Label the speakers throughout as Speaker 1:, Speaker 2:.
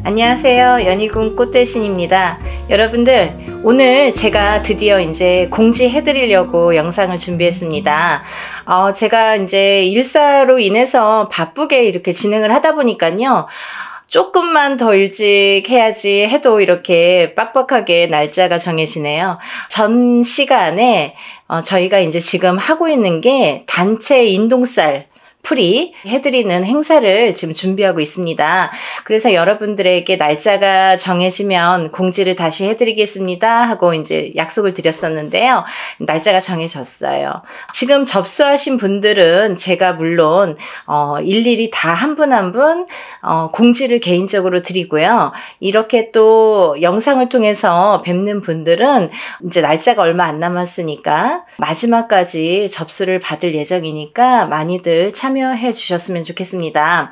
Speaker 1: 안녕하세요. 연희군 꽃대신입니다. 여러분들, 오늘 제가 드디어 이제 공지해드리려고 영상을 준비했습니다. 제가 이제 일사로 인해서 바쁘게 이렇게 진행을 하다 보니까요. 조금만 더 일찍 해야지 해도 이렇게 빡빡하게 날짜가 정해지네요. 전 시간에 저희가 이제 지금 하고 있는 게 단체 인동쌀 풀이 해드리는 행사를 지금 준비하고 있습니다. 그래서 여러분들에게 날짜가 정해지면 공지를 다시 해드리겠습니다 하고 이제 약속을 드렸었는데요. 날짜가 정해졌어요. 지금 접수하신 분들은 제가 물론 일일이 다 한 분 한 분 공지를 개인적으로 드리고요. 이렇게 또 영상을 통해서 뵙는 분들은 이제 날짜가 얼마 안 남았으니까 마지막까지 접수를 받을 예정이니까 많이들 참여해 주셨으면 좋겠습니다.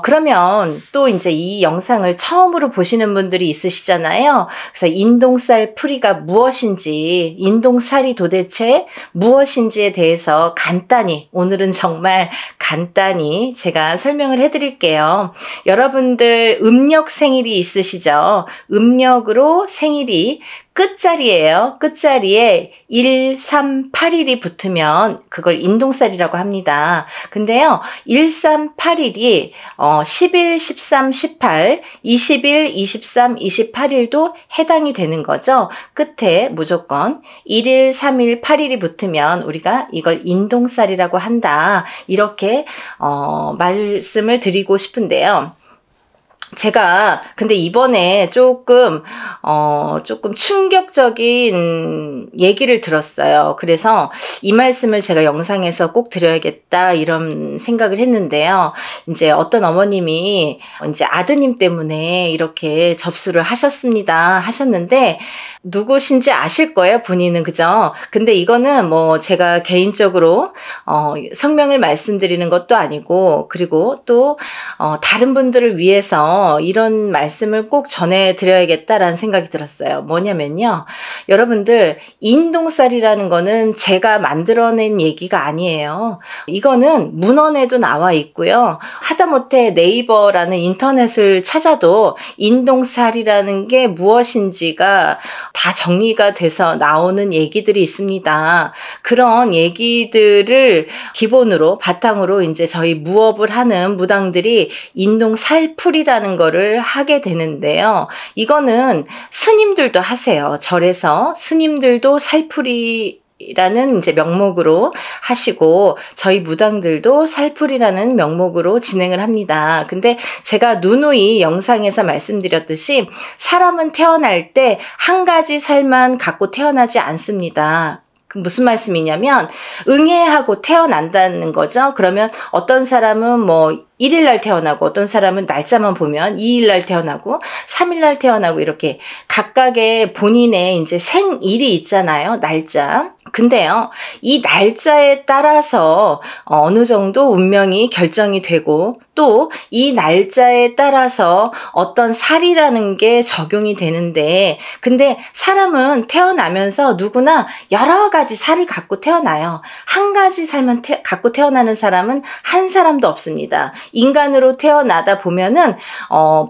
Speaker 1: 그러면 또 이제 이 영상을 처음으로 보시는 분들이 있으시잖아요. 그래서 인동쌀 풀이가 무엇인지, 인동쌀이 도대체 무엇인지에 대해서 간단히, 오늘은 정말 간단히 제가 설명을 해드릴게요. 여러분들 음력 생일이 있으시죠? 음력으로 생일이 끝자리예요. 끝자리에 1, 3, 8일이 붙으면 그걸 인동쌀이라고 합니다. 근데요, 1, 3, 8일이 10일, 13, 18, 20일, 23, 28일도 해당이 되는 거죠. 끝에 무조건 1일, 3일, 8일이 붙으면 우리가 이걸 인동쌀이라고 한다. 이렇게 말씀을 드리고 싶은데요. 제가 근데 이번에 조금 충격적인 얘기를 들었어요. 그래서 이 말씀을 제가 영상에서 꼭 드려야겠다 이런 생각을 했는데요. 이제 어떤 어머님이 이제 아드님 때문에 이렇게 접수를 하셨는데 누구신지 아실 거예요, 본인은. 그죠? 근데 이거는 뭐 제가 개인적으로 성명을 말씀드리는 것도 아니고, 그리고 또 다른 분들을 위해서 이런 말씀을 꼭 전해드려야겠다라는 생각이 들었어요. 뭐냐면요, 여러분들, 인동쌀이라는 거는 제가 만들어낸 얘기가 아니에요. 이거는 문헌에도 나와 있고요. 하다못해 네이버라는 인터넷을 찾아도 인동쌀이라는 게 무엇인지가 다 정리가 돼서 나오는 얘기들이 있습니다. 그런 얘기들을 기본으로 바탕으로 이제 저희 무업을 하는 무당들이 인동살풀이라는 거를 하게 되는데요. 이거는 스님들도 하세요. 절에서 스님들도 살풀이 라는 이제 명목으로 하시고, 저희 무당들도 살풀이라는 명목으로 진행을 합니다. 근데 제가 누누이 영상에서 말씀드렸듯이 사람은 태어날 때 한 가지 살만 갖고 태어나지 않습니다. 무슨 말씀이냐면 응애하고 태어난다는 거죠. 그러면 어떤 사람은 뭐 1일날 태어나고, 어떤 사람은 날짜만 보면 2일날 태어나고 3일날 태어나고, 이렇게 각각의 본인의 이제 생일이 있잖아요. 날짜. 근데요, 이 날짜에 따라서 어느 정도 운명이 결정이 되고, 또 이 날짜에 따라서 어떤 살이라는 게 적용이 되는데, 근데 사람은 태어나면서 누구나 여러 가지 살을 갖고 태어나요. 한 가지 살만 갖고 태어나는 사람은 한 사람도 없습니다. 인간으로 태어나다 보면은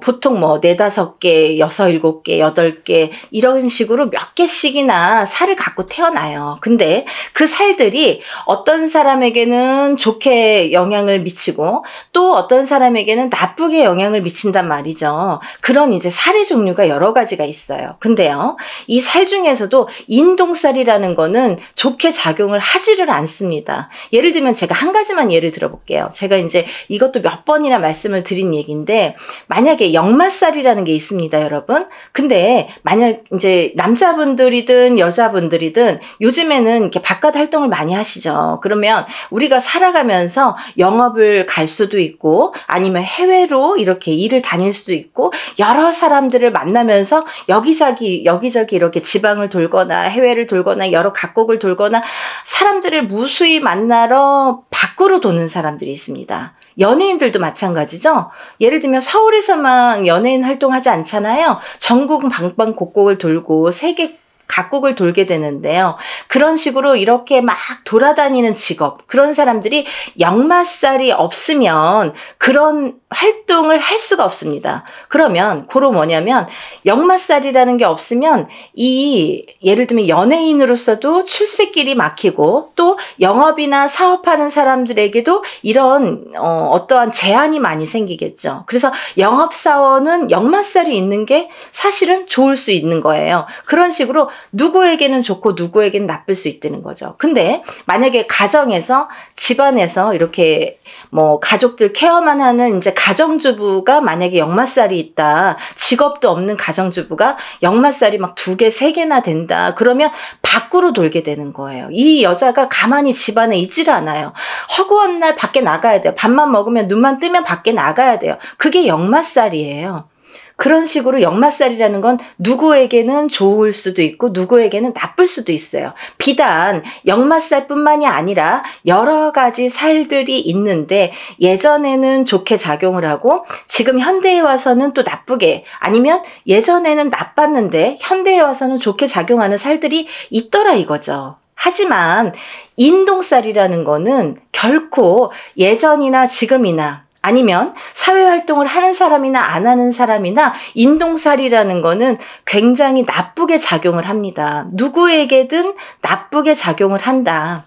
Speaker 1: 보통 뭐 4, 5개, 6, 7개, 8개 이런 식으로 몇 개씩이나 살을 갖고 태어나요. 근데 그 살들이 어떤 사람에게는 좋게 영향을 미치고, 또 어떤 사람에게는 나쁘게 영향을 미친단 말이죠. 그런 이제 살의 종류가 여러 가지가 있어요. 근데요, 이 살 중에서도 인동살이라는 거는 좋게 작용을 하지를 않습니다. 예를 들면 제가 한 가지만 예를 들어볼게요. 제가 이제 이것도 몇 번이나 말씀을 드린 얘기인데, 만약에 역마살이라는 게 있습니다, 여러분. 근데 만약 이제 남자분들이든 여자분들이든 요즘에는 이렇게 바깥 활동을 많이 하시죠. 그러면 우리가 살아가면서 영업을 갈 수도 있고, 아니면 해외로 이렇게 일을 다닐 수도 있고, 여러 사람들을 만나면서 여기저기 이렇게 지방을 돌거나 해외를 돌거나 여러 각국을 돌거나 사람들을 무수히 만나러 밖으로 도는 사람들이 있습니다. 연예인들도 마찬가지죠. 예를 들면 서울에서만 연예인 활동하지 않잖아요. 전국 방방곡곡을 돌고 세계 각국을 돌게 되는데요. 그런 식으로 이렇게 막 돌아다니는 직업, 그런 사람들이 역마살이 없으면 그런 활동을 할 수가 없습니다. 그러면 그로 뭐냐면 역마살이라는 게 없으면 예를 들면 연예인으로서도 출세길이 막히고 또 영업이나 사업하는 사람들에게도 이런 어떠한 제한이 많이 생기겠죠. 그래서 영업사원은 역마살이 있는 게 사실은 좋을 수 있는 거예요. 그런 식으로 누구에게는 좋고 누구에게는 나쁠 수 있다는 거죠. 근데 만약에 가정에서 집안에서 이렇게 뭐 가족들 케어만 하는 이제 가정주부가 만약에 역마살이 있다. 직업도 없는 가정주부가 역마살이 막 2개, 3개나 된다. 그러면 밖으로 돌게 되는 거예요. 이 여자가 가만히 집안에 있지를 않아요. 허구한 날 밖에 나가야 돼요. 밥만 먹으면 눈만 뜨면 밖에 나가야 돼요. 그게 역마살이에요. 그런 식으로 역마살이라는 건 누구에게는 좋을 수도 있고 누구에게는 나쁠 수도 있어요. 비단 역마살뿐만이 아니라 여러 가지 살들이 있는데 예전에는 좋게 작용을 하고 지금 현대에 와서는 또 나쁘게, 아니면 예전에는 나빴는데 현대에 와서는 좋게 작용하는 살들이 있더라 이거죠. 하지만 인동살이라는 거는 결코 예전이나 지금이나 아니면 사회활동을 하는 사람이나 안 하는 사람이나 인동살이라는 거는 굉장히 나쁘게 작용을 합니다. 누구에게든 나쁘게 작용을 한다.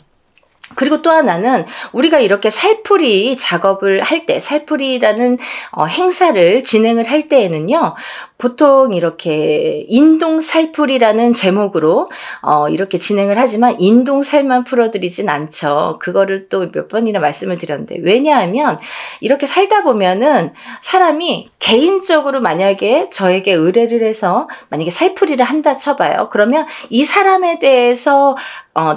Speaker 1: 그리고 또 하나는 우리가 이렇게 살풀이 작업을 할 때, 살풀이라는 행사를 진행을 할 때에는요, 보통 이렇게 인동살풀이라는 제목으로 이렇게 진행을 하지만 인동살만 풀어드리진 않죠. 그거를 또 몇 번이나 말씀을 드렸는데, 왜냐하면 이렇게 살다 보면은 사람이 개인적으로 만약에 저에게 의뢰를 해서 만약에 살풀이를 한다 쳐봐요. 그러면 이 사람에 대해서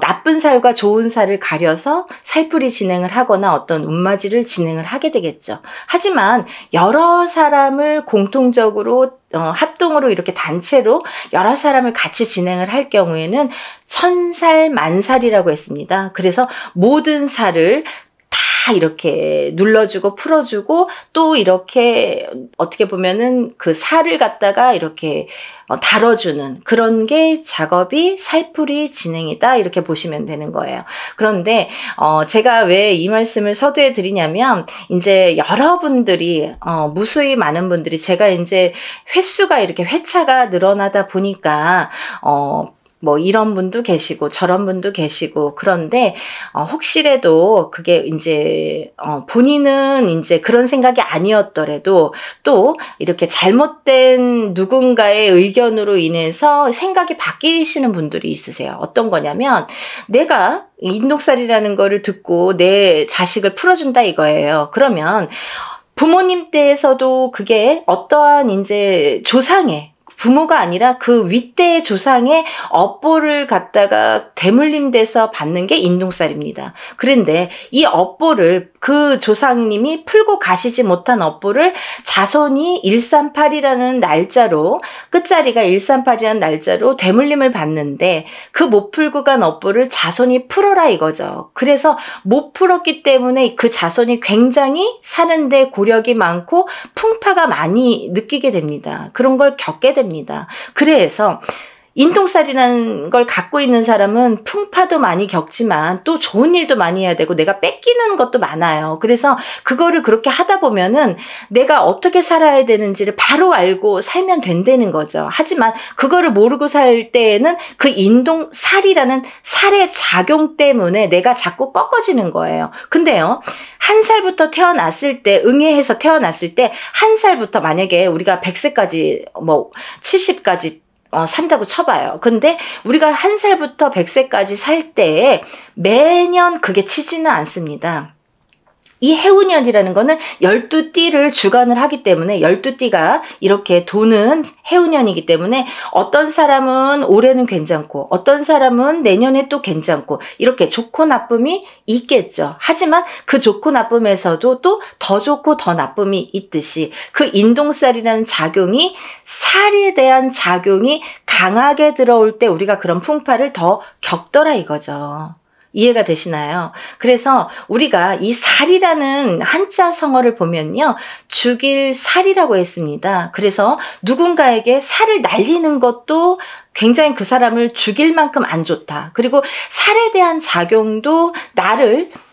Speaker 1: 나쁜 살과 좋은 살을 가려서 살풀이 진행을 하거나 어떤 운맞이를 진행을 하게 되겠죠. 하지만 여러 사람을 공통적으로 합동으로 이렇게 단체로 여러 사람을 같이 진행을 할 경우에는 천살 만살이라고 했습니다. 그래서 모든 살을 다 이렇게 눌러주고 풀어주고 또 이렇게 어떻게 보면은 그 살을 갖다가 이렇게 다뤄주는 그런 게 작업이 살풀이 진행이다, 이렇게 보시면 되는 거예요. 그런데 제가 왜 이 말씀을 서두에 드리냐면, 이제 여러분들이 무수히 많은 분들이, 제가 이제 횟수가 이렇게 회차가 늘어나다 보니까 뭐 이런 분도 계시고 저런 분도 계시고, 그런데 혹시라도 그게 이제 본인은 이제 그런 생각이 아니었더라도 또 이렇게 잘못된 누군가의 의견으로 인해서 생각이 바뀌시는 분들이 있으세요. 어떤 거냐면, 내가 인동살이라는 거를 듣고 내 자식을 풀어준다 이거예요. 그러면 부모님 때에서도 그게 어떠한 이제 조상의, 부모가 아니라 그 윗대의 조상의 업보를 갖다가 대물림돼서 받는 게 인동살입니다. 그런데 이 업보를, 그 조상님이 풀고 가시지 못한 업보를 자손이 138이라는 날짜로, 끝자리가 138이라는 날짜로 대물림을 받는데, 그 못 풀고 간 업보를 자손이 풀어라 이거죠. 그래서 못 풀었기 때문에 그 자손이 굉장히 사는데 고력이 많고 풍파가 많이 느끼게 됩니다. 그런 걸 겪게 됩니다. 그래서 인동살이라는 걸 갖고 있는 사람은 풍파도 많이 겪지만 또 좋은 일도 많이 해야 되고 내가 뺏기는 것도 많아요. 그래서 그거를 그렇게 하다 보면은 내가 어떻게 살아야 되는지를 바로 알고 살면 된다는 거죠. 하지만 그거를 모르고 살 때에는 그 인동살이라는 살의 작용 때문에 내가 자꾸 꺾어지는 거예요. 근데요, 1살부터 태어났을 때, 응애해서 태어났을 때 1살부터 만약에 우리가 100세까지 뭐 70까지 산다고 쳐봐요. 근데 우리가 1살부터 100세까지 살 때 매년 그게 치지는 않습니다. 이 해운년이라는 거는 12띠를 주관을 하기 때문에 12띠가 이렇게 도는 해운년이기 때문에 어떤 사람은 올해는 괜찮고 어떤 사람은 내년에 또 괜찮고 이렇게 좋고 나쁨이 있겠죠. 하지만 그 좋고 나쁨에서도 또 더 좋고 더 나쁨이 있듯이 그 인동살이라는 작용이, 살에 대한 작용이 강하게 들어올 때 우리가 그런 풍파를 더 겪더라 이거죠. 이해가 되시나요? 그래서 우리가 이 살이라는 한자 성어를 보면요. 죽일 살이라고 했습니다. 그래서 누군가에게 살을 날리는 것도 굉장히 그 사람을 죽일 만큼 안 좋다. 그리고 살에 대한 작용도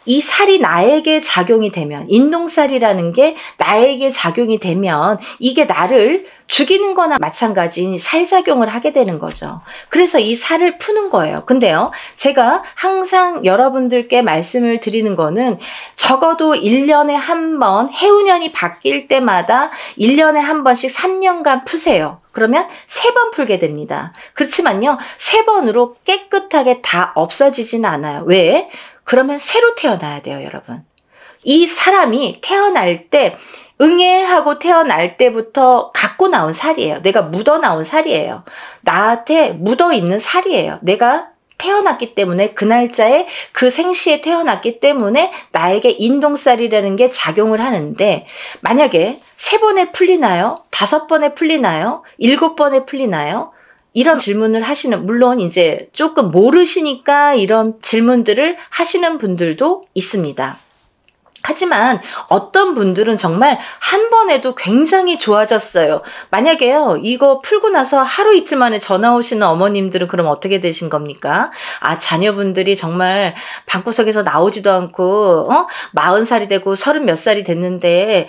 Speaker 1: 이 살이 나에게 작용이 되면, 인동살이라는 게 나에게 작용이 되면 이게 나를 죽이는 거나 마찬가지인 살작용을 하게 되는 거죠. 그래서 이 살을 푸는 거예요. 근데요, 제가 항상 여러분들께 말씀을 드리는 거는 적어도 1년에 한 번, 해운년이 바뀔 때마다 1년에 한 번씩 3년간 푸세요. 그러면 3번 풀게 됩니다. 그렇지만요, 3번으로 깨끗하게 다 없어지지는 않아요. 왜? 그러면 새로 태어나야 돼요, 여러분. 이 사람이 태어날 때, 응애하고 태어날 때부터 갖고 나온 살이에요. 내가 묻어 나온 살이에요. 나한테 묻어 있는 살이에요. 내가 태어났기 때문에, 그 날짜에 그 생시에 태어났기 때문에 나에게 인동살이라는 게 작용을 하는데, 만약에 3번에 풀리나요? 5번에 풀리나요? 7번에 풀리나요? 이런 질문을 물론 이제 조금 모르시니까 이런 질문들을 하시는 분들도 있습니다. 하지만 어떤 분들은 정말 한 번에도 굉장히 좋아졌어요. 만약에요, 이거 풀고 나서 하루 이틀 만에 전화 오시는 어머님들은 그럼 어떻게 되신 겁니까? 자녀분들이 정말 방구석에서 나오지도 않고 40살이 되고 30 몇 살이 됐는데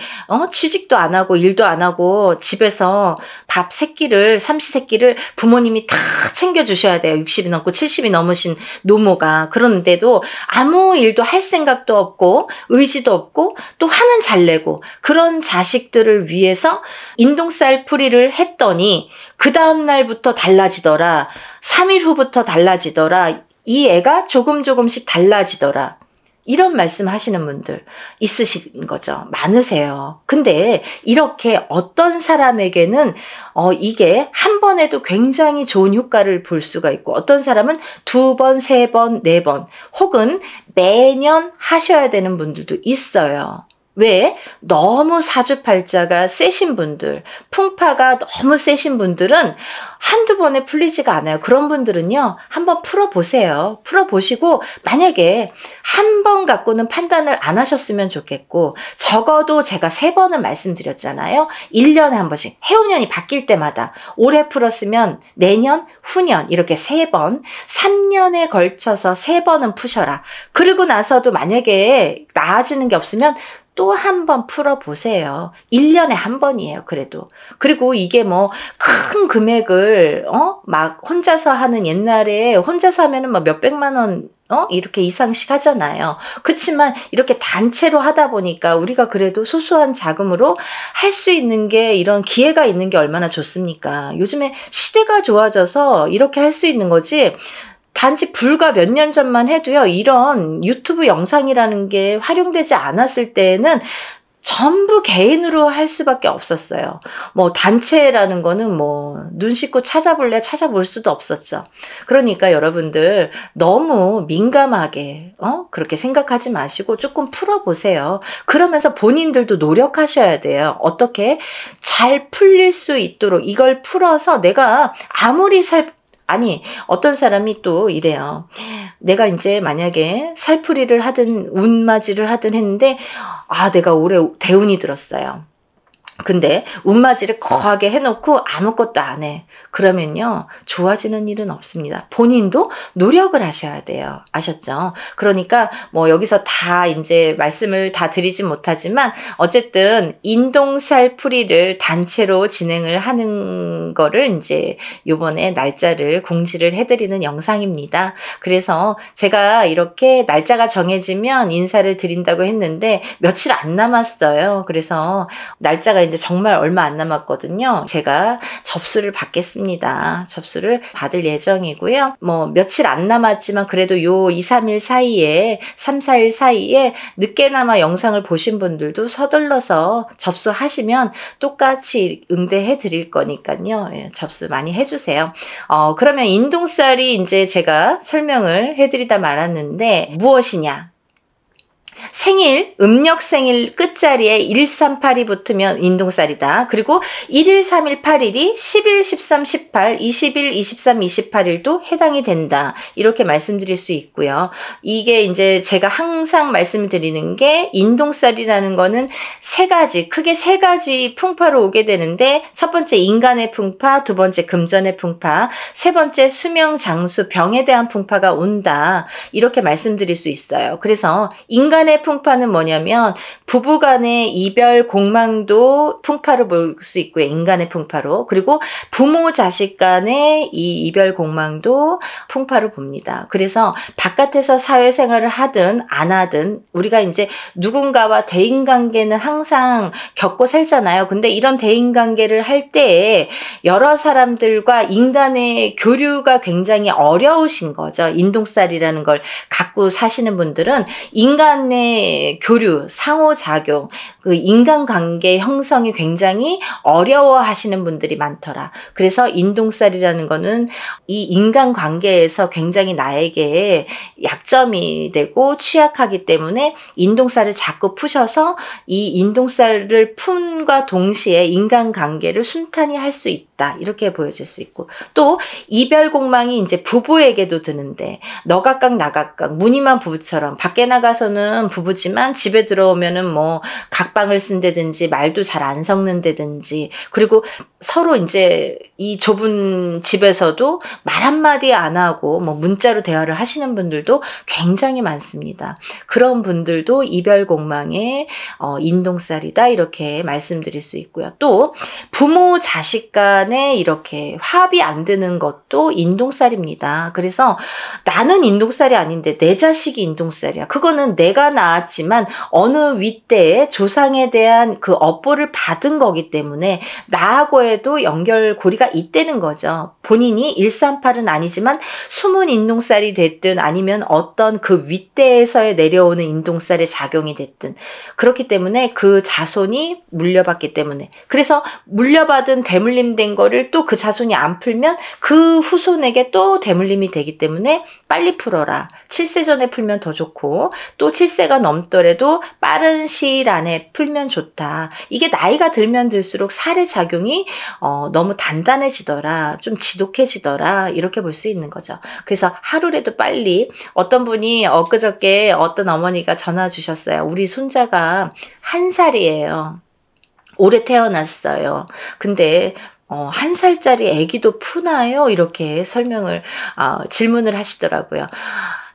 Speaker 1: 취직도 안 하고 일도 안 하고 집에서 밥 세끼를, 삼시세끼를 부모님이 다 챙겨주셔야 돼요. 60이 넘고 70이 넘으신 노모가. 그런데도 아무 일도 할 생각도 없고 의지도 없고 또 화는 잘 내고, 그런 자식들을 위해서 인동살 풀이를 했더니 그 다음 날부터 달라지더라. 3일 후부터 달라지더라. 이 애가 조금씩 달라지더라. 이런 말씀 하시는 분들 있으신 거죠. 많으세요. 근데 이렇게 어떤 사람에게는 이게 한 번에도 굉장히 좋은 효과를 볼 수가 있고, 어떤 사람은 2번, 3번, 4번 혹은 매년 하셔야 되는 분들도 있어요. 왜? 너무 사주팔자가 세신 분들, 풍파가 너무 세신 분들은 한두 번에 풀리지가 않아요. 그런 분들은요, 한번 풀어보세요. 풀어보시고 만약에 한 번 갖고는 판단을 안 하셨으면 좋겠고, 적어도 제가 3번은 말씀드렸잖아요. 1년에 한 번씩, 해운년이 바뀔 때마다 올해 풀었으면 내년, 후년 이렇게 3번, 3년에 걸쳐서 3번은 푸셔라. 그리고 나서도 만약에 나아지는 게 없으면 또 한 번 풀어보세요. 1년에 한 번이에요, 그래도. 그리고 이게 뭐 큰 금액을 막 혼자서 하는, 옛날에 혼자서 하면은 막 몇백만 원 이렇게 이상씩 하잖아요. 그렇지만 이렇게 단체로 하다 보니까 우리가 그래도 소소한 자금으로 할 수 있는 게, 이런 기회가 있는 게 얼마나 좋습니까? 요즘에 시대가 좋아져서 이렇게 할 수 있는 거지, 단지 불과 몇 년 전만 해도요, 이런 유튜브 영상이라는 게 활용되지 않았을 때에는 전부 개인으로 할 수밖에 없었어요. 뭐 단체라는 거는 뭐 눈 씻고 찾아볼 수도 없었죠. 그러니까 여러분들 너무 민감하게 그렇게 생각하지 마시고 조금 풀어보세요. 그러면서 본인들도 노력하셔야 돼요. 어떻게 잘 풀릴 수 있도록 이걸 풀어서 내가 아무리 어떤 사람이 또 이래요. 내가 이제 만약에 살풀이를 하든 운맞이를 하든 했는데, 내가 올해 대운이 들었어요. 근데 운맞이를 거하게 해놓고 아무것도 안 해. 그러면요, 좋아지는 일은 없습니다. 본인도 노력을 하셔야 돼요. 아셨죠? 그러니까 뭐 여기서 다 이제 말씀을 다 드리진 못하지만, 어쨌든 인동살 풀이를 단체로 진행을 하는 거를 이제 요번에 날짜를 공지를 해드리는 영상입니다. 그래서 제가 이렇게 날짜가 정해지면 인사를 드린다고 했는데 며칠 안 남았어요. 그래서 날짜가 이제 정말 얼마 안 남았거든요. 제가 접수를 받겠습니다. 접수를 받을 예정이고요. 뭐 며칠 안 남았지만 그래도 요 2, 3일 사이에, 3, 4일 사이에 늦게나마 영상을 보신 분들도 서둘러서 접수하시면 똑같이 응대해 드릴 거니까요. 접수 많이 해주세요. 그러면 인동살이 이제 제가 설명을 해드리다 말았는데 무엇이냐? 생일, 음력 생일 끝자리에 1382 붙으면 인동살이다. 그리고 1일, 3일, 8일이 10일, 13, 18, 20일, 23, 28일도 해당이 된다. 이렇게 말씀드릴 수 있고요. 이게 이제 제가 항상 말씀드리는 게 인동살이라는 거는 크게 세 가지 풍파로 오게 되는데 첫 번째 인간의 풍파, 두 번째 금전의 풍파, 세 번째 수명, 장수, 병에 대한 풍파가 온다. 이렇게 말씀드릴 수 있어요. 그래서 인간의 풍파는 뭐냐면 부부간의 이별 공망도 풍파로 볼 수 있고요. 인간의 풍파로. 그리고 부모 자식 간의 이 이별 공망도 풍파로 봅니다. 그래서 바깥에서 사회생활을 하든 안 하든 우리가 이제 누군가와 대인관계는 항상 겪고 살잖아요. 근데 이런 대인관계를 할 때에 여러 사람들과 인간의 교류가 굉장히 어려우신 거죠. 인동살이라는 걸 갖고 사시는 분들은 인간의 교류, 상호작용, 그 인간관계 형성이 굉장히 어려워하시는 분들이 많더라. 그래서 인동살이라는 거는 이 인간관계에서 굉장히 나에게 약점이 되고 취약하기 때문에 인동살을 자꾸 푸셔서 이 인동살을 푼과 동시에 인간관계를 순탄히 할 수 있다. 이렇게 보여질 수 있고 또 이별 공망이 이제 부부에게도 드는데 너 각각 나 각각 무늬만 부부처럼 밖에 나가서는 부부지만 집에 들어오면은 뭐 각방을 쓴다든지 말도 잘 안 섞는다든지 그리고 서로 이제 이 좁은 집에서도 말 한마디 안 하고 뭐 문자로 대화를 하시는 분들도 굉장히 많습니다. 그런 분들도 이별 공망의 인동살이다 이렇게 말씀드릴 수 있고요. 또 부모 자식 간에 이렇게 합이 안 드는 것도 인동살입니다. 그래서 나는 인동살이 아닌데 내 자식이 인동살이야. 그거는 내가 낳았지만 어느 윗대에 조상에 대한 그 업보를 받은 거기 때문에 나하고에도 연결고리가 있다는 거죠. 본인이 138은 아니지만 숨은 인동살이 됐든 아니면 어떤 그 윗대에서의 내려오는 인동살의 작용이 됐든 그렇기 때문에 그 자손이 물려받기 때문에 그래서 물려받은 대물림된 거를 또 그 자손이 안 풀면 그 후손에게 또 대물림이 되기 때문에 빨리 풀어라. 7세 전에 풀면 더 좋고 또 7세가 넘더라도 빠른 시일 안에 풀면 좋다. 이게 나이가 들면 들수록 살의 작용이 너무 단단해지더라. 좀 지독해지더라. 이렇게 볼 수 있는 거죠. 그래서 하루라도 빨리 어떤 분이 엊그저께 어떤 어머니가 전화 주셨어요. 우리 손자가 1살이에요. 올해 태어났어요. 근데 1살짜리 아기도 푸나요? 이렇게 질문을 하시더라고요.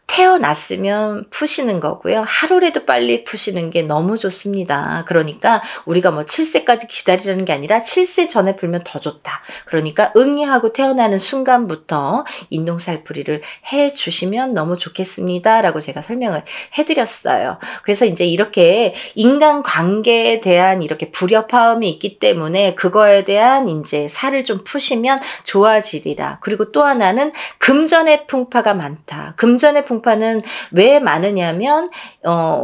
Speaker 1: 태어났으면 푸시는 거고요. 하루라도 빨리 푸시는 게 너무 좋습니다. 그러니까 우리가 뭐 7세까지 기다리라는 게 아니라 7세 전에 풀면 더 좋다. 그러니까 응애하고 태어나는 순간부터 인동살풀이를 해주시면 너무 좋겠습니다. 라고 제가 설명을 해드렸어요. 그래서 이제 이렇게 인간관계에 대한 이렇게 불협화음이 있기 때문에 그거에 대한 이제 살을 좀 푸시면 좋아지리라. 그리고 또 하나는 금전의 풍파가 많다. 금전의 풍파는 왜 많으냐면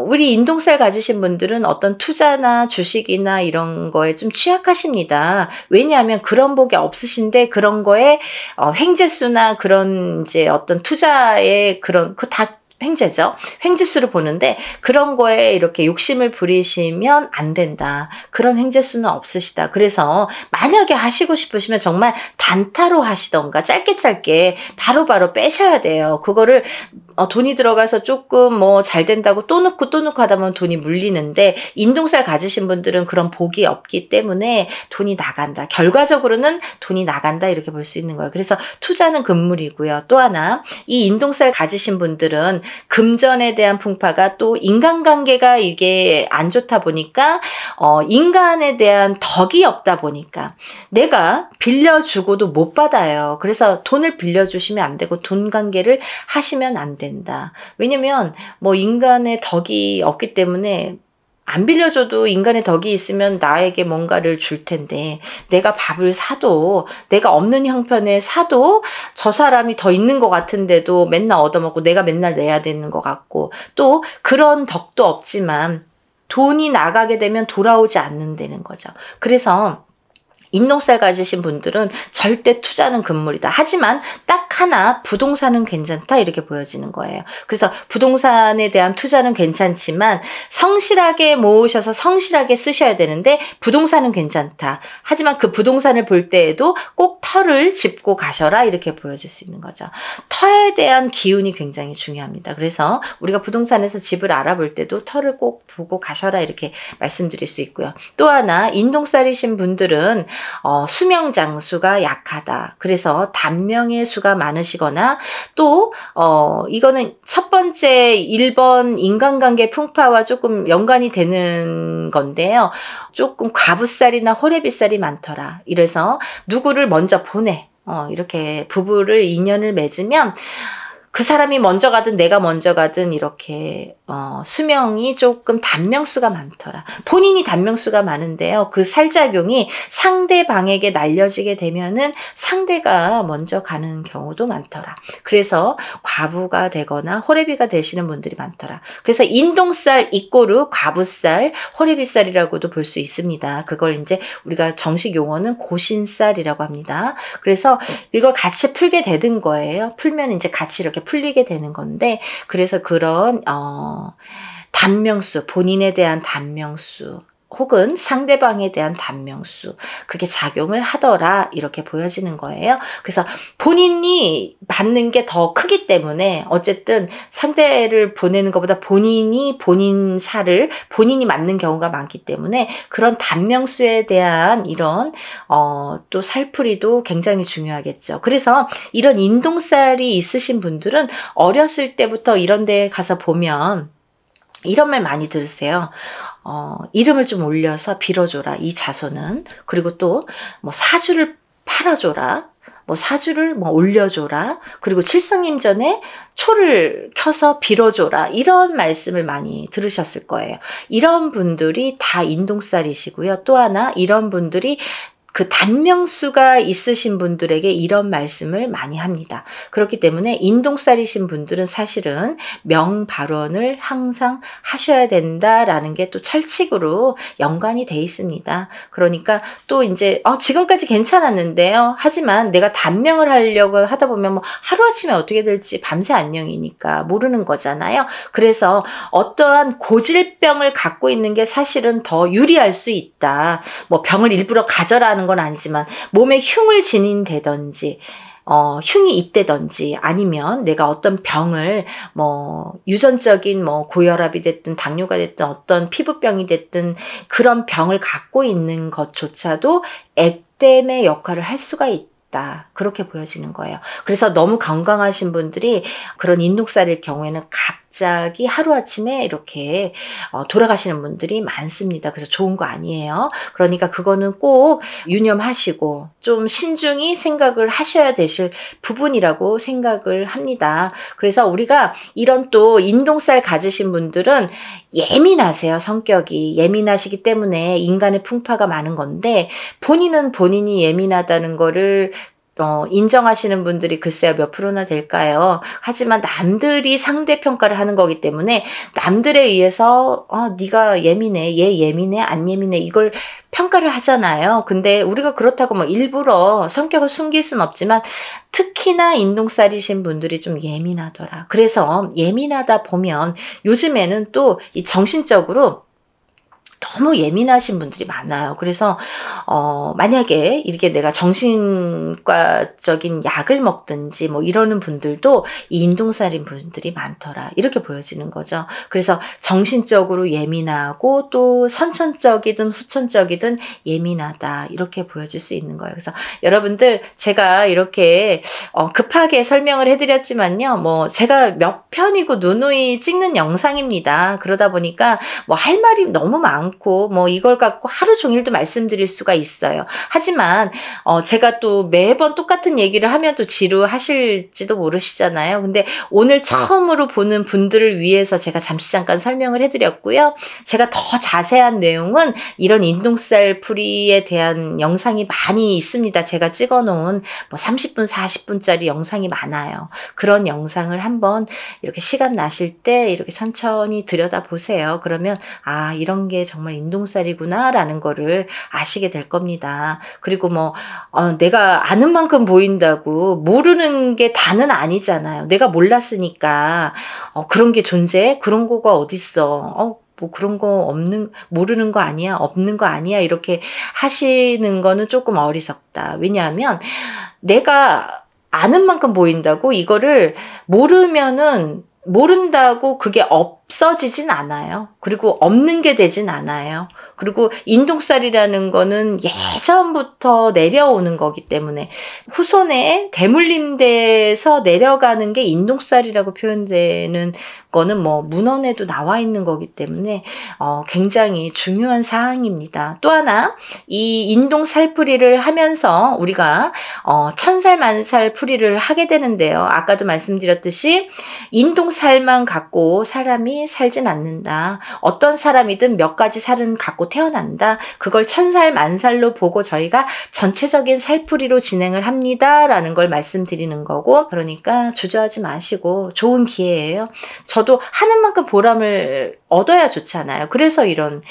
Speaker 1: 우리 인동살 가지신 분들은 어떤 투자나 주식이나 이런 거에 좀 취약하십니다. 왜냐하면 그런 복이 없으신데 그런 거에 횡재수나 그런 이제 어떤 투자의 그런 그 다 횡재죠. 횡재수를 보는데 그런 거에 이렇게 욕심을 부리시면 안 된다. 그런 횡재수는 없으시다. 그래서 만약에 하시고 싶으시면 정말 단타로 하시던가 짧게 바로바로 빼셔야 돼요. 그거를 돈이 들어가서 조금 뭐 잘 된다고 또 넣고 하다 보면 돈이 물리는데 인동살 가지신 분들은 그런 복이 없기 때문에 돈이 나간다. 결과적으로는 돈이 나간다 이렇게 볼 수 있는 거예요. 그래서 투자는 금물이고요. 또 하나 이 인동살 가지신 분들은 금전에 대한 풍파가 또 인간관계가 이게 안 좋다 보니까 인간에 대한 덕이 없다 보니까 내가 빌려주고도 못 받아요. 그래서 돈을 빌려주시면 안 되고 돈 관계를 하시면 안 된다. 왜냐면 뭐 인간의 덕이 없기 때문에 안 빌려줘도 인간의 덕이 있으면 나에게 뭔가를 줄 텐데 내가 밥을 사도 내가 없는 형편에 사도 저 사람이 더 있는 것 같은데도 맨날 얻어먹고 내가 맨날 내야 되는 것 같고 또 그런 덕도 없지만 돈이 나가게 되면 돌아오지 않는다는 거죠. 그래서 인동살 가지신 분들은 절대 투자는 금물이다. 하지만 딱 하나 부동산은 괜찮다 이렇게 보여지는 거예요. 그래서 부동산에 대한 투자는 괜찮지만 성실하게 모으셔서 성실하게 쓰셔야 되는데 부동산은 괜찮다. 하지만 그 부동산을 볼 때에도 꼭 터를 짚고 가셔라 이렇게 보여질 수 있는 거죠. 터에 대한 기운이 굉장히 중요합니다. 그래서 우리가 부동산에서 집을 알아볼 때도 터를 꼭 보고 가셔라 이렇게 말씀드릴 수 있고요. 또 하나 인동살이신 분들은 수명 장수가 약하다. 그래서 단명의 수가 많으시거나 또 이거는 첫 번째 1번 인간관계 풍파와 조금 연관이 되는 건데요. 조금 과부살이나 호래비살이 많더라. 이래서 누구를 먼저 보내. 이렇게 부부를 인연을 맺으면 그 사람이 먼저 가든 내가 먼저 가든 이렇게 수명이 조금 단명수가 많더라. 본인이 단명수가 많은데요. 그 살작용이 상대방에게 날려지게 되면은 상대가 먼저 가는 경우도 많더라. 그래서 과부가 되거나 호래비가 되시는 분들이 많더라. 그래서 인동살 이꼬르 과부살, 호래비살이라고도 볼 수 있습니다. 그걸 이제 우리가 정식 용어는 고신살이라고 합니다. 그래서 이걸 같이 풀게 되는 거예요. 풀면 이제 같이 이렇게 풀리게 되는 건데, 그래서 그런 단명수, 본인에 대한 단명수 혹은 상대방에 대한 단명수, 그게 작용을 하더라 이렇게 보여지는 거예요. 그래서 본인이 받는 게 더 크기 때문에 어쨌든 상대를 보내는 것보다 본인이 본인 살을 본인이 맞는 경우가 많기 때문에 그런 단명수에 대한 이런 또 살풀이도 굉장히 중요하겠죠. 그래서 이런 인동살이 있으신 분들은 어렸을 때부터 이런 데 가서 보면 이런 말 많이 들으세요. 이름을 좀 올려서 빌어줘라, 이 자손은. 그리고 또, 사주를 팔아줘라. 사주를 올려줘라. 그리고 칠성님 전에 초를 켜서 빌어줘라. 이런 말씀을 많이 들으셨을 거예요. 이런 분들이 다 인동살이시고요. 또 하나, 이런 분들이 그 단명수가 있으신 분들에게 이런 말씀을 많이 합니다. 그렇기 때문에 인동살이신 분들은 사실은 명발언을 항상 하셔야 된다라는 게 또 철칙으로 연관이 돼 있습니다. 그러니까 또 이제 지금까지 괜찮았는데요. 하지만 내가 단명을 하려고 하다 보면 하루아침에 어떻게 될지 밤새 안녕이니까 모르는 거잖아요. 그래서 어떠한 고질병을 갖고 있는 게 사실은 더 유리할 수 있다. 병을 일부러 가져라 건 아니지만 몸에 흉을 지닌다든지 흉이 있다든지 아니면 내가 어떤 병을 유전적인 고혈압이 됐든 당뇨가 됐든 어떤 피부병이 됐든 그런 병을 갖고 있는 것조차도 액땜의 역할을 할 수가 있다. 그렇게 보여지는 거예요. 그래서 너무 건강하신 분들이 그런 인동살일 경우에는 갑자기 하루아침에 이렇게 돌아가시는 분들이 많습니다. 그래서 좋은 거 아니에요. 그러니까 그거는 꼭 유념하시고 좀 신중히 생각을 하셔야 되실 부분이라고 생각을 합니다. 그래서 우리가 이런 또 인동살 가지신 분들은 예민하세요. 성격이 예민하시기 때문에 인간의 풍파가 많은 건데 본인은 본인이 예민하다는 거를 인정하시는 분들이 글쎄요 몇 프로나 될까요? 하지만 남들이 상대평가를 하는 거기 때문에 남들에 의해서 네가 예민해, 얘 예민해, 안 예민해 이걸 평가를 하잖아요. 근데 우리가 그렇다고 일부러 성격을 숨길 순 없지만 특히나 인동살이신 분들이 좀 예민하더라. 그래서 예민하다 보면 요즘에는 또 이 정신적으로 너무 예민하신 분들이 많아요. 그래서 만약에 이렇게 내가 정신과적인 약을 먹든지 이러는 분들도 이 인동살인 분들이 많더라. 이렇게 보여지는 거죠. 그래서 정신적으로 예민하고 또 선천적이든 후천적이든 예민하다. 이렇게 보여질 수 있는 거예요. 그래서 여러분들 제가 이렇게 급하게 설명을 해드렸지만요. 제가 몇 편이고 누누이 찍는 영상입니다. 그러다 보니까 할 말이 너무 많고 이걸 갖고 하루 종일도 말씀드릴 수가 있어요. 하지만 제가 또 매번 똑같은 얘기를 하면 또 지루하실지도 모르시잖아요. 근데 오늘 처음으로 보는 분들을 위해서 제가 잠시 잠깐 설명을 해드렸고요. 제가 더 자세한 내용은 이런 인동살 풀이에 대한 영상이 많이 있습니다. 제가 찍어놓은 30분, 40분짜리 영상이 많아요. 그런 영상을 한번 이렇게 시간 나실 때 이렇게 천천히 들여다보세요. 그러면 이런 게 정말 정말 인동살이구나 라는 거를 아시게 될 겁니다. 그리고 뭐 내가 아는 만큼 보인다고 모르는 게 다는 아니잖아요. 내가 몰랐으니까 그런 게 존재해? 그런 거가 어딨어. 뭐 그런 거 모르는 거 아니야? 없는 거 아니야? 이렇게 하시는 거는 조금 어리석다. 왜냐하면 내가 아는 만큼 보인다고 이거를 모른다고 그게 없어지진 않아요. 그리고 없는 게 되진 않아요. 그리고 인동살이라는 거는 예전부터 내려오는 거기 때문에 후손에 대물림돼서 내려가는 게 인동살이라고 표현되는 거는 뭐 문헌에도 나와 있는 거기 때문에 굉장히 중요한 사항입니다. 또 하나 이 인동살풀이를 하면서 우리가 천살 만살 풀이를 하게 되는데요. 아까도 말씀드렸듯이 인동살만 갖고 사람이 살진 않는다. 어떤 사람이든 몇 가지 살은 갖고 태어난다. 그걸 천살 만살로 보고 저희가 전체적인 살풀이로 진행을 합니다 라는 걸 말씀드리는 거고, 그러니까 주저하지 마시고 좋은 기회예요. 저도 하는 만큼 보람을 얻어야 좋잖아요. 그래서 이런